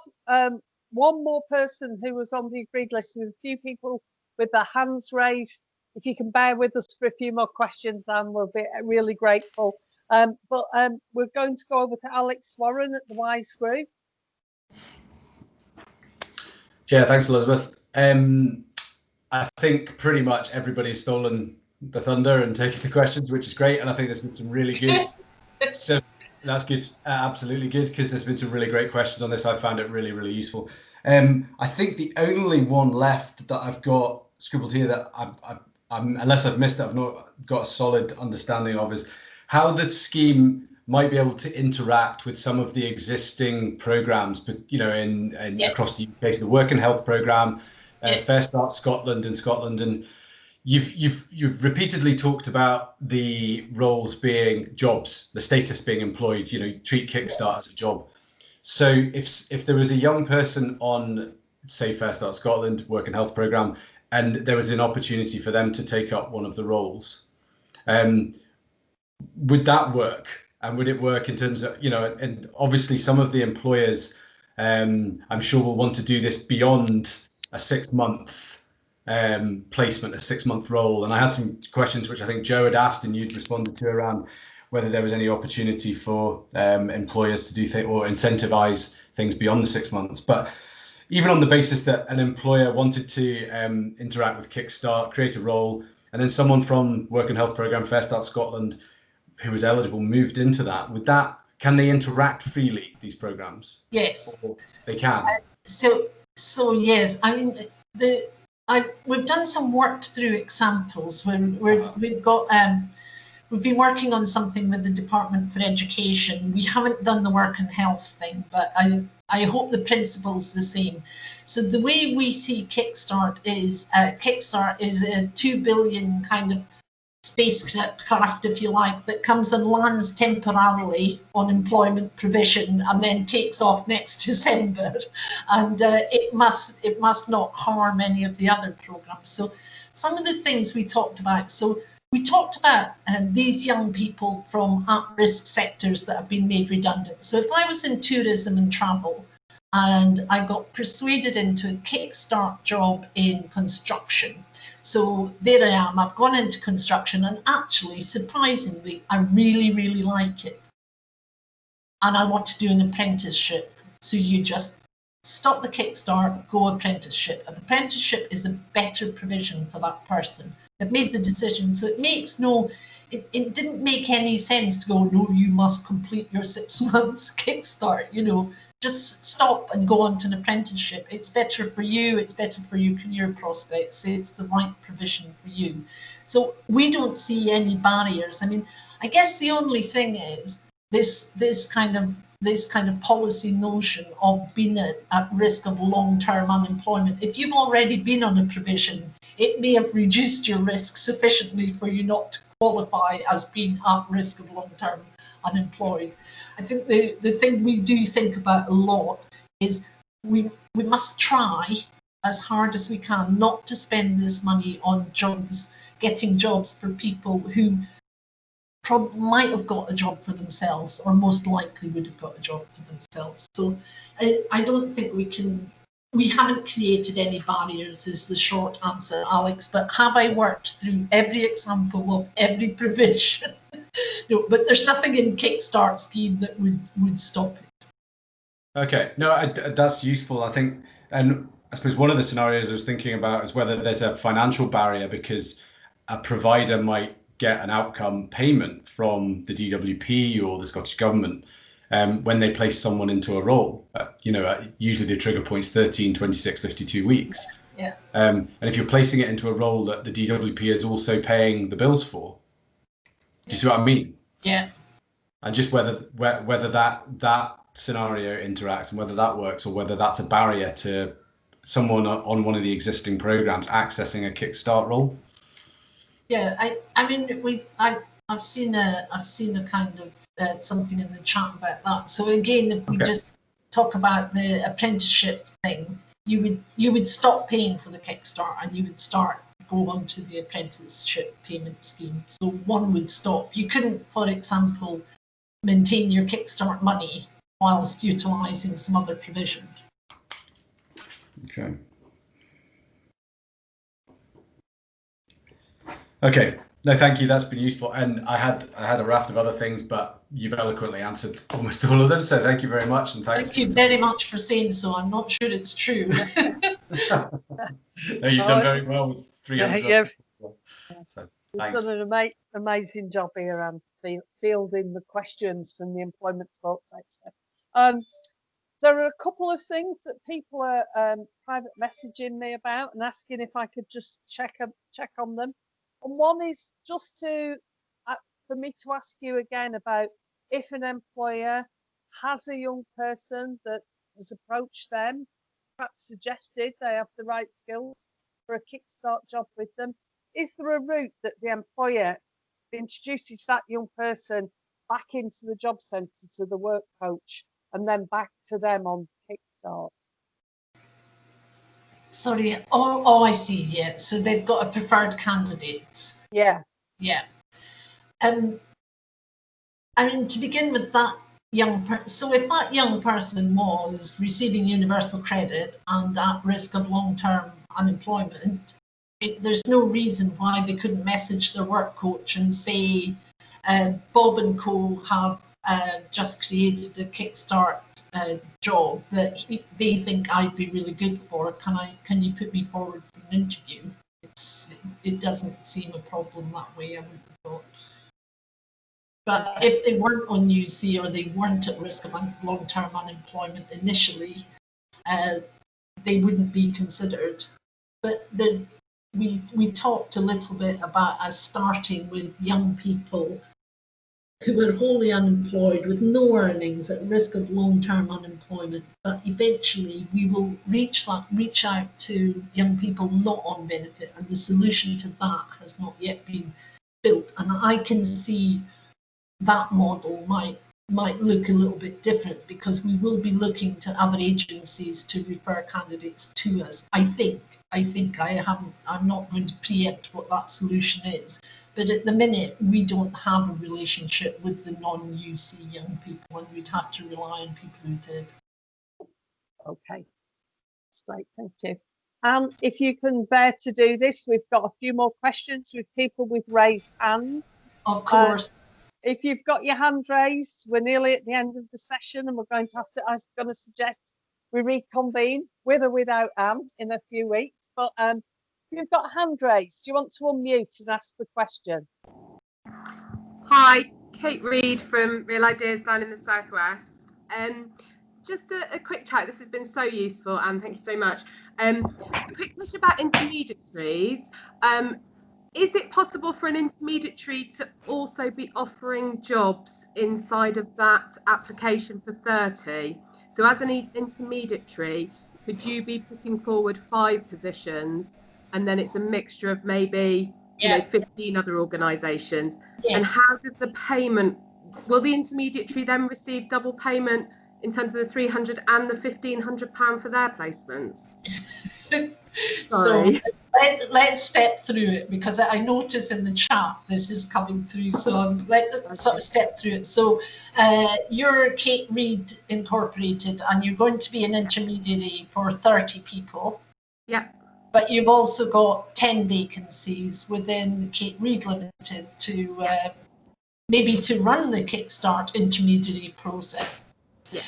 one more person who was on the agreed list, with a few people with their hands raised. If you can bear with us for a few more questions, then we'll be really grateful. But we're going to go over to Alex Warren at the Wise Group. Yeah, thanks, Elizabeth. I think pretty much everybody's stolen the thunder and taken the questions, which is great. And I think there's been some really good. So that's good, absolutely good, because there's been some really great questions on this. I found it really, really useful. I think the only one left that I've got scribbled here that I'm, unless I've missed it, I've not got a solid understanding of, is how the scheme might be able to interact with some of the existing programs, but across the UK, so the Work and Health programme, Fair Start Scotland in Scotland, and you've repeatedly talked about the roles being jobs, the status being employed. Treat Kickstart as a job. So if there was a young person on, say, Fair Start Scotland Work and Health programme, and there was an opportunity for them to take up one of the roles, would that work? And would it work in terms of, and obviously some of the employers, I'm sure, will want to do this beyond a 6-month placement, a 6-month role. And I had some questions which I think Joe had asked and you'd responded to around whether there was any opportunity for employers to do things or incentivize things beyond the 6 months. But even on the basis that an employer wanted to interact with Kickstart, create a role, and then someone from Work and Health programme, Fair Start Scotland, who was eligible, moved into that, can they interact freely, these programs? Yes. Or they can. So yes, I mean, we've done some worked through examples where we've been working on something with the Department for Education. We haven't done the Work and Health thing, but I hope the principle's the same. So the way we see Kickstart is a $2 billion kind of spacecraft, if you like, that comes and lands temporarily on employment provision and then takes off next December, and it must not harm any of the other programs. So some of the things we talked about. So we talked about these young people from at-risk sectors that have been made redundant. So if I was in tourism and travel and I got persuaded into a Kickstart job in construction, so there I am, I've gone into construction, and actually, surprisingly, I really, really like it. And I want to do an apprenticeship. So you just stop the Kickstart, go apprenticeship. An apprenticeship is a better provision for that person. They've made the decision, so it makes it didn't make any sense to go, no, you must complete your 6 months Kickstart, just stop and go on to an apprenticeship. It's better for you, it's better for your career prospects, it's the right provision for you. So we don't see any barriers. I mean, I guess the only thing is this kind of policy notion of being at risk of long-term unemployment. If you've already been on a provision, it may have reduced your risk sufficiently for you not to qualify as being at risk of long-term unemployed. I think the thing we do think about a lot is we must try as hard as we can not to spend this money on jobs, getting jobs for people who might have got a job for themselves, or most likely would have got a job for themselves. So I don't think we haven't created any barriers is the short answer, Alex, but have I worked through every example of every provision? No, but there's nothing in Kickstart scheme that would stop it. Okay, no, that's useful, I think. And I suppose one of the scenarios I was thinking about is whether there's a financial barrier because a provider might get an outcome payment from the DWP or the Scottish Government when they place someone into a role. Usually the trigger point's 13, 26, 52 weeks. Yeah. And if you're placing it into a role that the DWP is also paying the bills for, do you see what I mean? Yeah. And just whether that scenario interacts and whether that works, or whether that's a barrier to someone on one of the existing programs accessing a Kickstart role. Yeah, I mean, I've seen a kind of something in the chat about that. So again, if we just talk about the apprenticeship thing, you would stop paying for the Kickstart and you would go on to the apprenticeship payment scheme. So one would stop. You couldn't, for example, maintain your Kickstart money whilst utilising some other provision. Okay. No, thank you. That's been useful. And I had a raft of other things, but you've eloquently answered almost all of them. So thank you very much. And thanks. Thank you very much for saying so. I'm not sure it's true. No, you've done very well with 300. Yeah, so, you've done an amazing job here and fielding the questions from the employment support sector. There are a couple of things that people are private messaging me about and asking if I could just check on them. And one is just for me to ask you again about if an employer has a young person that has approached them, perhaps suggested they have the right skills for a Kickstart job with them. Is there a route that the employer introduces that young person back into the job centre to the work coach and then back to them on Kickstart? Sorry, oh, I see, yeah. So they've got a preferred candidate. Yeah. Yeah. I mean, to begin with, that young person, so if that young person was receiving universal credit and at risk of long-term unemployment, there's no reason why they couldn't message their work coach and say, Bob and Co have just created a Kickstart job that they think I'd be really good for. Can you put me forward for an interview? It doesn't seem a problem that way, I would have thought. But if they weren't on UC or they weren't at risk of long-term unemployment initially, they wouldn't be considered. But we talked a little bit about us starting with young people who are wholly unemployed with no earnings at risk of long-term unemployment. But eventually we will reach out to young people not on benefit, and the solution to that has not yet been built. And I can see that model might look a little bit different because we will be looking to other agencies to refer candidates to us. I think I'm not going to preempt what that solution is, but at the minute we don't have a relationship with the non-UC young people, and we'd have to rely on people who did. Okay, that's great, thank you. And if you can bear to do this, we've got a few more questions with people with raised hands. Of course. If you've got your hand raised, we're nearly at the end of the session and we're going to have to, I was going to suggest we reconvene with or without Anne in a few weeks. But you've got a hand raised. Do you want to unmute and ask the question? Hi, Kate Reid from Real Ideas down in the Southwest. Just a quick chat. This has been so useful, and thank you so much. A quick question about intermediaries. Is it possible for an intermediary to also be offering jobs inside of that application for 30? So as an intermediary, could you be putting forward 5 positions, and then it's a mixture of maybe 15 other organisations? Yes. And how does the payment, will the intermediary then receive double payment in terms of the £300 and the £1,500 for their placements? So let's step through it, because I notice in the chat this is coming through, so let's sort of step through it. So you're Kate Reid Incorporated, and you're going to be an intermediary for 30 people. Yeah. But you've also got 10 vacancies within Kate Reid Limited to maybe to run the Kickstart intermediary process. Yeah.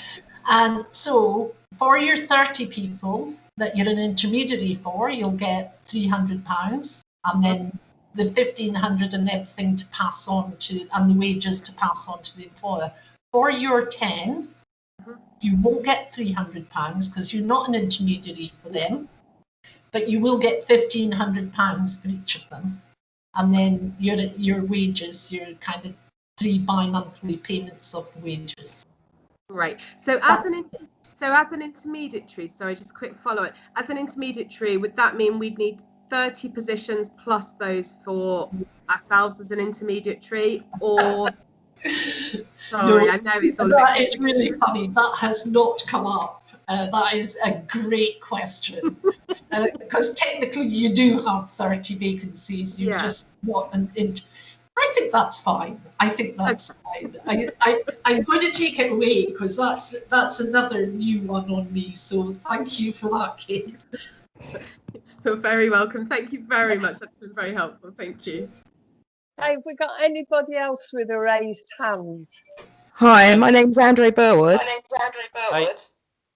And so for your 30 people that you're an intermediary for, you'll get £300, and then the £1,500 and everything to pass on to, and the wages to pass on to the employer. For your 10, you won't get £300 because you're not an intermediary for them, but you will get £1,500 for each of them. And then your wages, your kind of 3 bi-monthly payments of the wages. Right. So as an intermediary, sorry, just quick follow-up. As an intermediary, would that mean we'd need 30 positions plus those for ourselves as an intermediary, or? Sorry, no, I know it's all. That is really funny. That has not come up. That is a great question, because technically you do have 30 vacancies. You just want an I think that's fine. I think that's fine. I'm going to take it away because that's another new one on me. So thank you for that, Kate. You're very welcome. Thank you very much. That's been very helpful. Thank you. Hey, have we got anybody else with a raised hand? Hi, my name's Andre Burwood. Hi.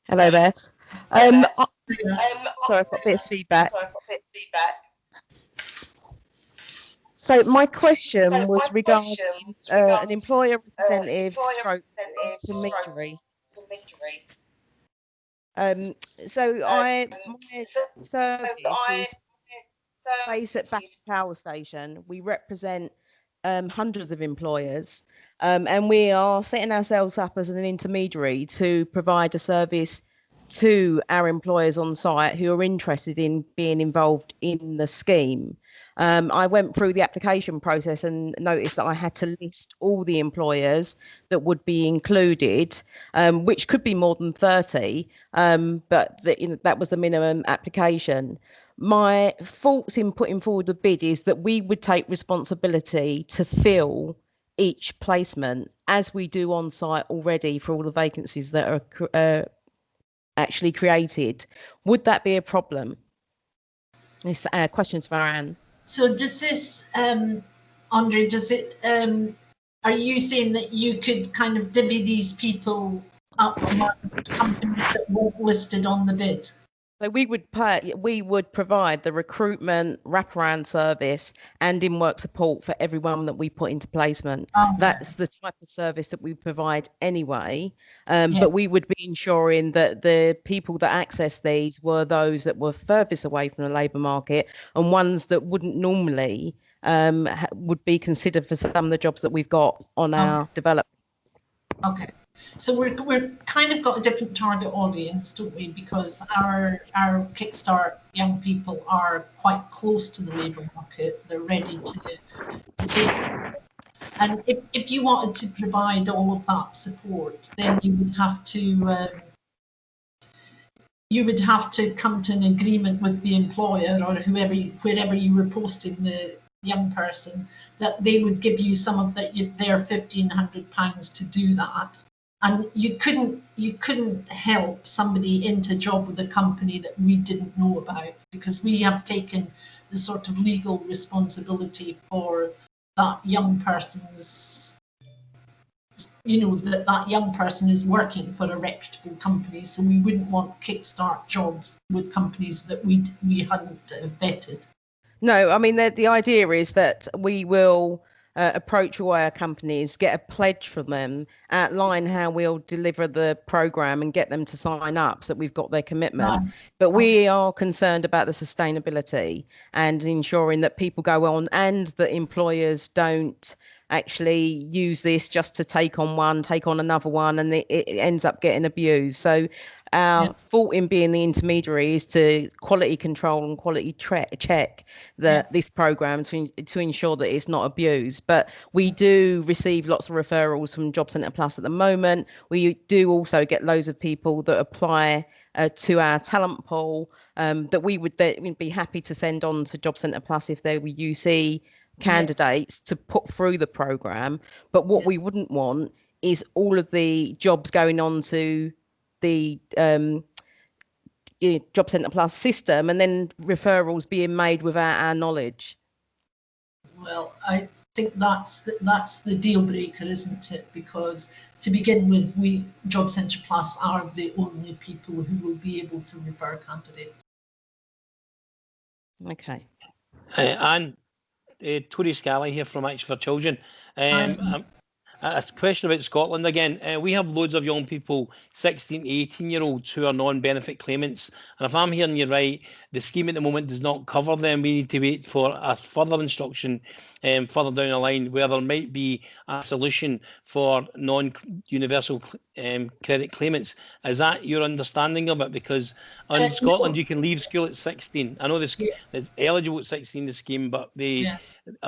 Hello there. Sorry, I've got a bit of feedback. So my question was regarding an employer representative stroke intermediary. So my service is based at Battersea Power Station. We represent hundreds of employers, and we are setting ourselves up as an intermediary to provide a service to our employers on site who are interested in being involved in the scheme. I went through the application process and noticed that I had to list all the employers that would be included, which could be more than 30, but that was the minimum application. My thoughts in putting forward the bid is that we would take responsibility to fill each placement as we do on site already for all the vacancies that are actually created. Would that be a problem? This questions for Anne. So does this, Andre, does it, are you saying that you could kind of divvy these people up amongst companies that weren't listed on the bid? So we would provide the recruitment, wraparound service and in-work support for everyone that we put into placement. Okay. That's the type of service that we provide anyway. But we would be ensuring that the people that access these were those that were furthest away from the labour market and ones that wouldn't normally would be considered for some of the jobs that we've got on our development. Okay. So we're kind of got a different target audience, don't we? Because our Kickstart young people are quite close to the labour market. They're ready to take it. And if you wanted to provide all of that support, then you would have to come to an agreement with the employer or wherever you were posting the young person, that they would give you some of their £1,500 to do that. And you couldn't help somebody into a job with a company that we didn't know about, because we have taken the sort of legal responsibility for that young person's you know, that young person is working for a reputable company. So we wouldn't want Kickstart jobs with companies that we hadn't vetted. No, I mean, the idea is that we will approach all our companies, get a pledge from them, outline how we'll deliver the program and get them to sign up so that we've got their commitment. Right. But we are concerned about the sustainability and ensuring that people go on and that employers don't actually use this just to take on another one, and it ends up getting abused. So our fault in being the intermediary is to quality control and quality check this program to ensure that it's not abused. But we do receive lots of referrals from Job Centre Plus at the moment. We do also get loads of people that apply to our talent pool that we'd be happy to send on to Job Centre Plus if they were UC candidates to put through the program. But what we wouldn't want is all of the jobs going on to the Job Centre Plus system and then referrals being made without our knowledge. Well, I think that's the deal breaker, isn't it? Because to begin with, we Job Centre Plus are the only people who will be able to refer candidates. Okay. And Tori Scally here from Action for Children. A question about Scotland again. We have loads of young people, 16 to 18-year-olds, who are non-benefit claimants. And if I'm hearing you right, the scheme at the moment does not cover them. We need to wait for a further instruction further down the line where there might be a solution for non-universal credit claimants. Is that your understanding of it? Because in Scotland, you can leave school at 16. I know they're eligible at 16, the scheme, but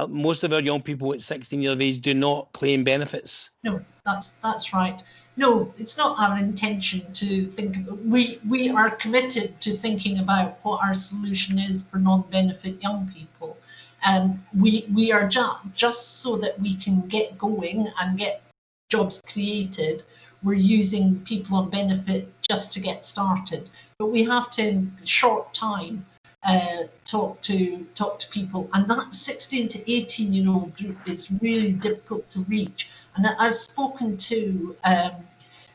most of our young people at 16 years of age do not claim benefits. No, that's right. No, it's not our intention to think about. We are committed to thinking about what our solution is for non-benefit young people. And we are just so that we can get going and get jobs created, we're using people on benefit just to get started. But we have to, in short time, talk to people, and that 16 to 18-year-old group is really difficult to reach. And I've spoken to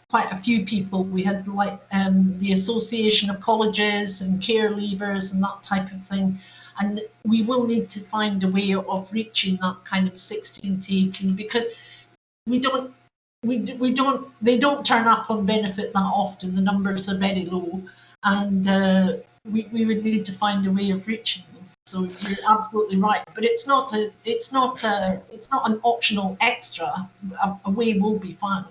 quite a few people. We had the Association of Colleges and care leavers and that type of thing. And we will need to find a way of reaching that kind of 16 to 18, because they don't turn up on benefit that often. The numbers are very low, and we would need to find a way of reaching them. So you're absolutely right, but it's not an optional extra. A way will be found.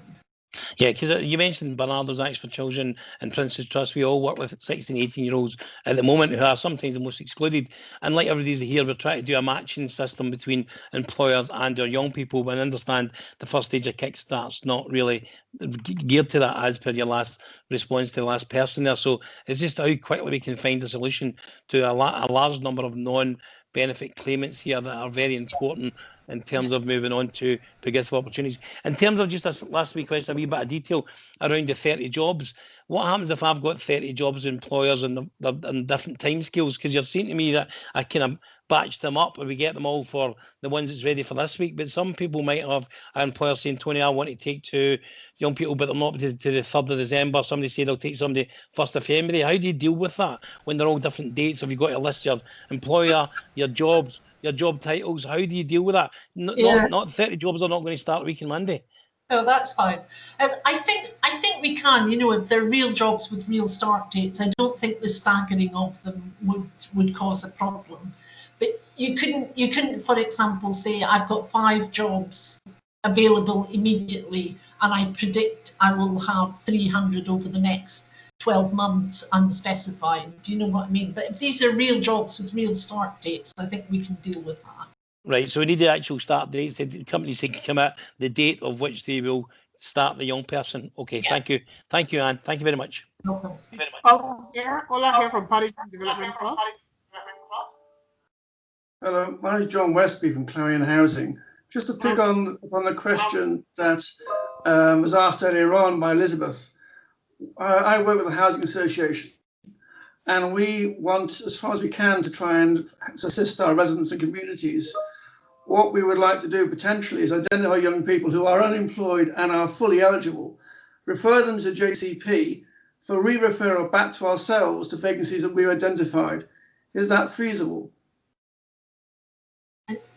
Yeah, because you mentioned Bernardo's Action for Children and Prince's Trust. We all work with 16, 18-year-olds at the moment who are sometimes the most excluded. And like everybody's here, we're trying to do a matching system between employers and our young people. But I understand the first stage of Kickstart's not really geared to that, as per your last response to the last person there. So it's just how quickly we can find a solution to a large number of non-benefit claimants here that are very important in terms of moving on to progressive opportunities. In terms of just a last week question, a wee bit of detail around the 30 jobs. What happens if I've got 30 jobs with employers and different timescales? Because you're saying to me that I kind of batch them up and we get them all for the ones that's ready for this week. But some people might have an employer saying, Tony, I want to take 2 young people, but they're not to the 3rd of December. Somebody said they'll take somebody 1st of February. How do you deal with that when they're all different dates? Have you got to list your employer, your jobs, your job titles? How do you deal with that? Not 30 jobs are not going to start a week on Monday. No, that's fine. I think we can, if they're real jobs with real start dates. I don't think the staggering of them would cause a problem. But you couldn't, for example, say I've got 5 jobs available immediately, and I predict I will have 300 over the next 12 months unspecified. Do you know what I mean? But if these are real jobs with real start dates, I think we can deal with that. Right, so we need the actual start dates. The companies can commit the date of which they will start the young person. Okay, thank you. Thank you, Anne. Thank you very much. No problem. Ola here from Paddington Development Trust. Hello, my name is John Westby from Clarion Housing. Just to pick on the question that was asked earlier on by Elizabeth. I work with a housing association, and we want, as far as we can, to try and assist our residents and communities what we would like to do potentially is identify young people who are unemployed and are fully eligible, refer them to JCP for re-referral back to ourselves to vacancies that we've identified. Is that feasible?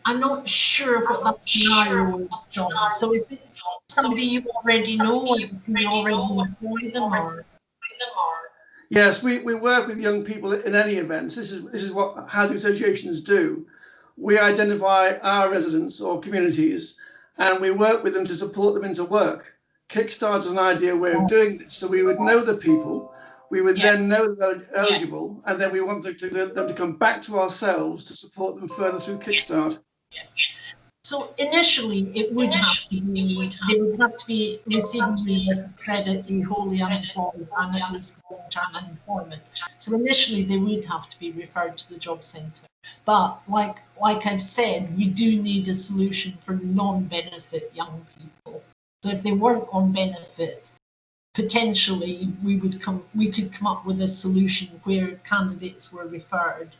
I'm not sure what that scenario is, John. So is it somebody you already know and you already employ them, or? Yes, we work with young people in any event. This is what housing associations do. We identify our residents or communities and we work with them to support them into work. Kickstart is an ideal way of doing this. So we would know the people, we would then know that they're eligible, and then we want them to come back to ourselves to support them further through Kickstart. So initially, it would have to be, they would have to be receiving universal credit, be wholly unemployed, and at risk of long-term unemployment. So initially, they would have to be referred to the job centre. But like I've said, we do need a solution for non-benefit young people. So if they weren't on benefit, potentially we could come up with a solution where candidates were referred.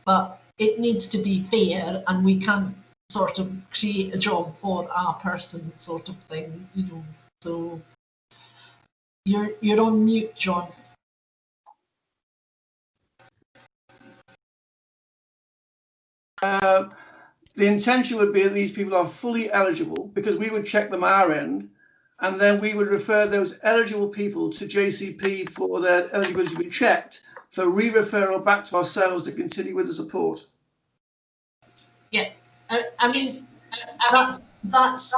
But it needs to be fair, and we can't sort of create a job for a person sort of thing, you know. So you're on mute, John. The intention would be that these people are fully eligible, because we would check them our end, and then we would refer those eligible people to JCP for their eligibility to be checked, for re-referral back to ourselves to continue with the support. Yeah, I mean, that's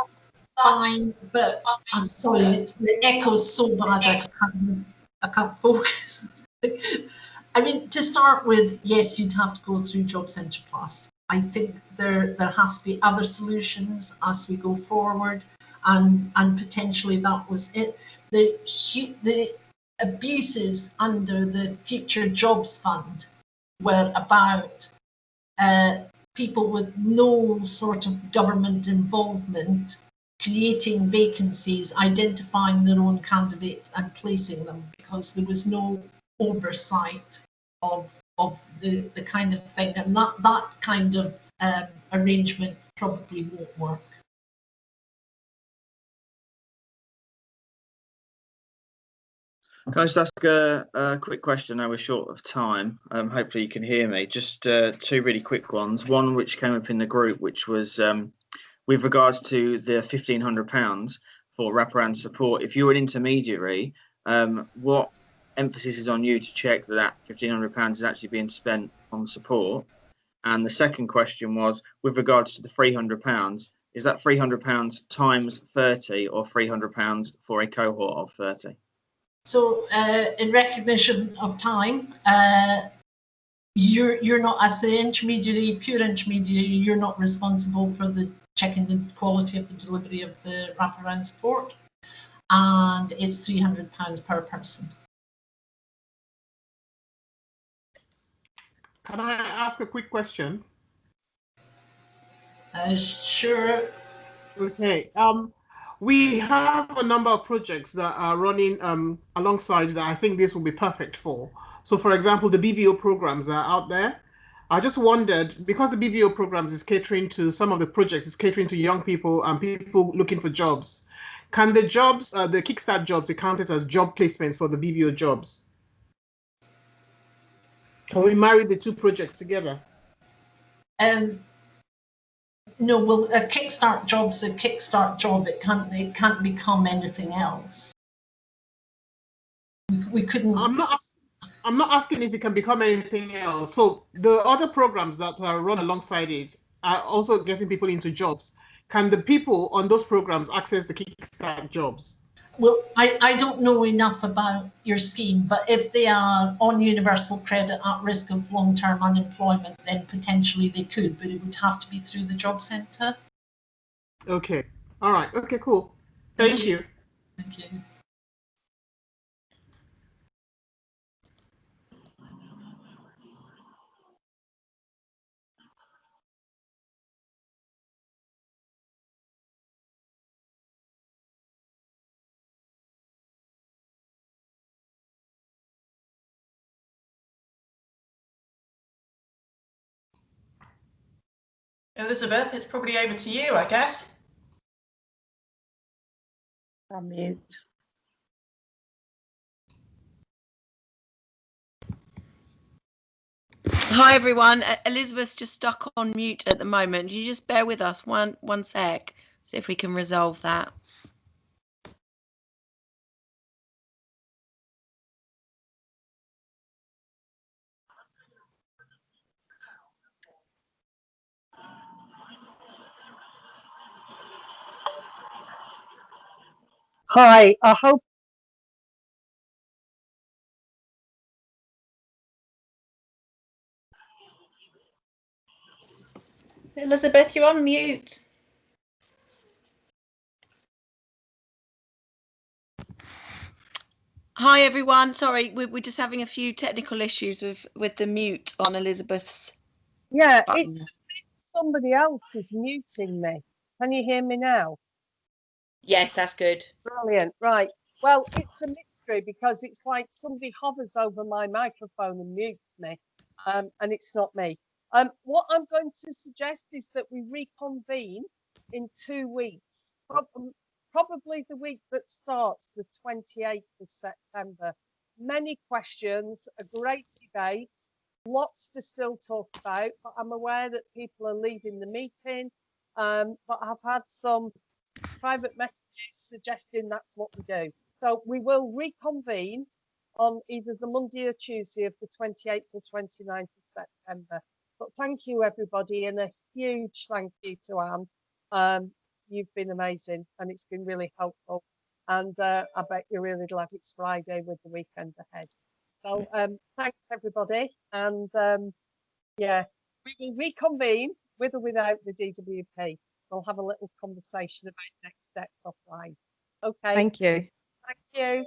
fine, but I'm sorry, the echo's so bad I can't focus. I mean, to start with, yes, you'd have to go through Job Centre Plus. I think there has to be other solutions as we go forward, and potentially that was it. The abuses under the Future Jobs Fund were about people with no sort of government involvement creating vacancies, identifying their own candidates and placing them, because there was no oversight of the kind of thing, and that kind of arrangement probably won't work. Can I just ask a quick question? Now we're short of time. Hopefully you can hear me. Just two really quick ones. One which came up in the group, which was with regards to the £1,500 for wraparound support. If you're an intermediary, what emphasis is on you to check that £1,500 is actually being spent on support? And the second question was with regards to the £300, is that £300 times 30 or £300 for a cohort of 30? So in recognition of time, you're not, as the intermediary, pure intermediary, you're not responsible for the checking the quality of the delivery of the wraparound support, and it's £300 per person. Can I ask a quick question? Sure. Okay. We have a number of projects that are running alongside that I think this will be perfect for. So, for example, the BBO programs that are out there. I just wondered, because the BBO programs is catering to some of the projects, is catering to young people and people looking for jobs. Can the jobs, the Kickstart jobs, be counted as job placements for the BBO jobs? Can we marry the two projects together? No, well, a Kickstart job's a Kickstart job. It can't become anything else. We couldn't. I'm not asking if it can become anything else. So the other programs that are run alongside it are also getting people into jobs. Can the people on those programs access the Kickstart jobs? Well, I don't know enough about your scheme, but if they are on universal credit at risk of long-term unemployment, then potentially they could, but it would have to be through the job centre. Okay. All right. Okay, cool. Thank you. Thank you. Elizabeth, it's probably over to you, I guess. Unmute. Hi everyone. Elizabeth's just stuck on mute at the moment. You just bear with us one sec. See if we can resolve that. Hi, I hope. Elizabeth, you're on mute. Hi everyone. Sorry, we're just having a few technical issues with the mute on Elizabeth's. Yeah, button. it's somebody else is muting me. Can you hear me now? Yes, that's good. Brilliant. Right. Well, it's a mystery because it's like somebody hovers over my microphone and mutes me, and it's not me. What I'm going to suggest is that we reconvene in 2 weeks, probably the week that starts the 28th of September. Many questions, a great debate, lots to still talk about, but I'm aware that people are leaving the meeting, but I've had some private messages suggesting that's what we do. So we will reconvene on either the Monday or Tuesday of the 28th or 29th of September. But thank you, everybody, and a huge thank you to Anne. You've been amazing, and it's been really helpful. And I bet you're really glad it's Friday with the weekend ahead. So thanks, everybody. And yeah, we will reconvene with or without the DWP. We'll have a little conversation about next steps offline. Okay. Thank you. Thank you.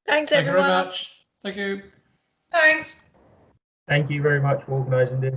Thanks, Thank you very everyone. much. Thank you. Thanks. Thank you very much for organising this.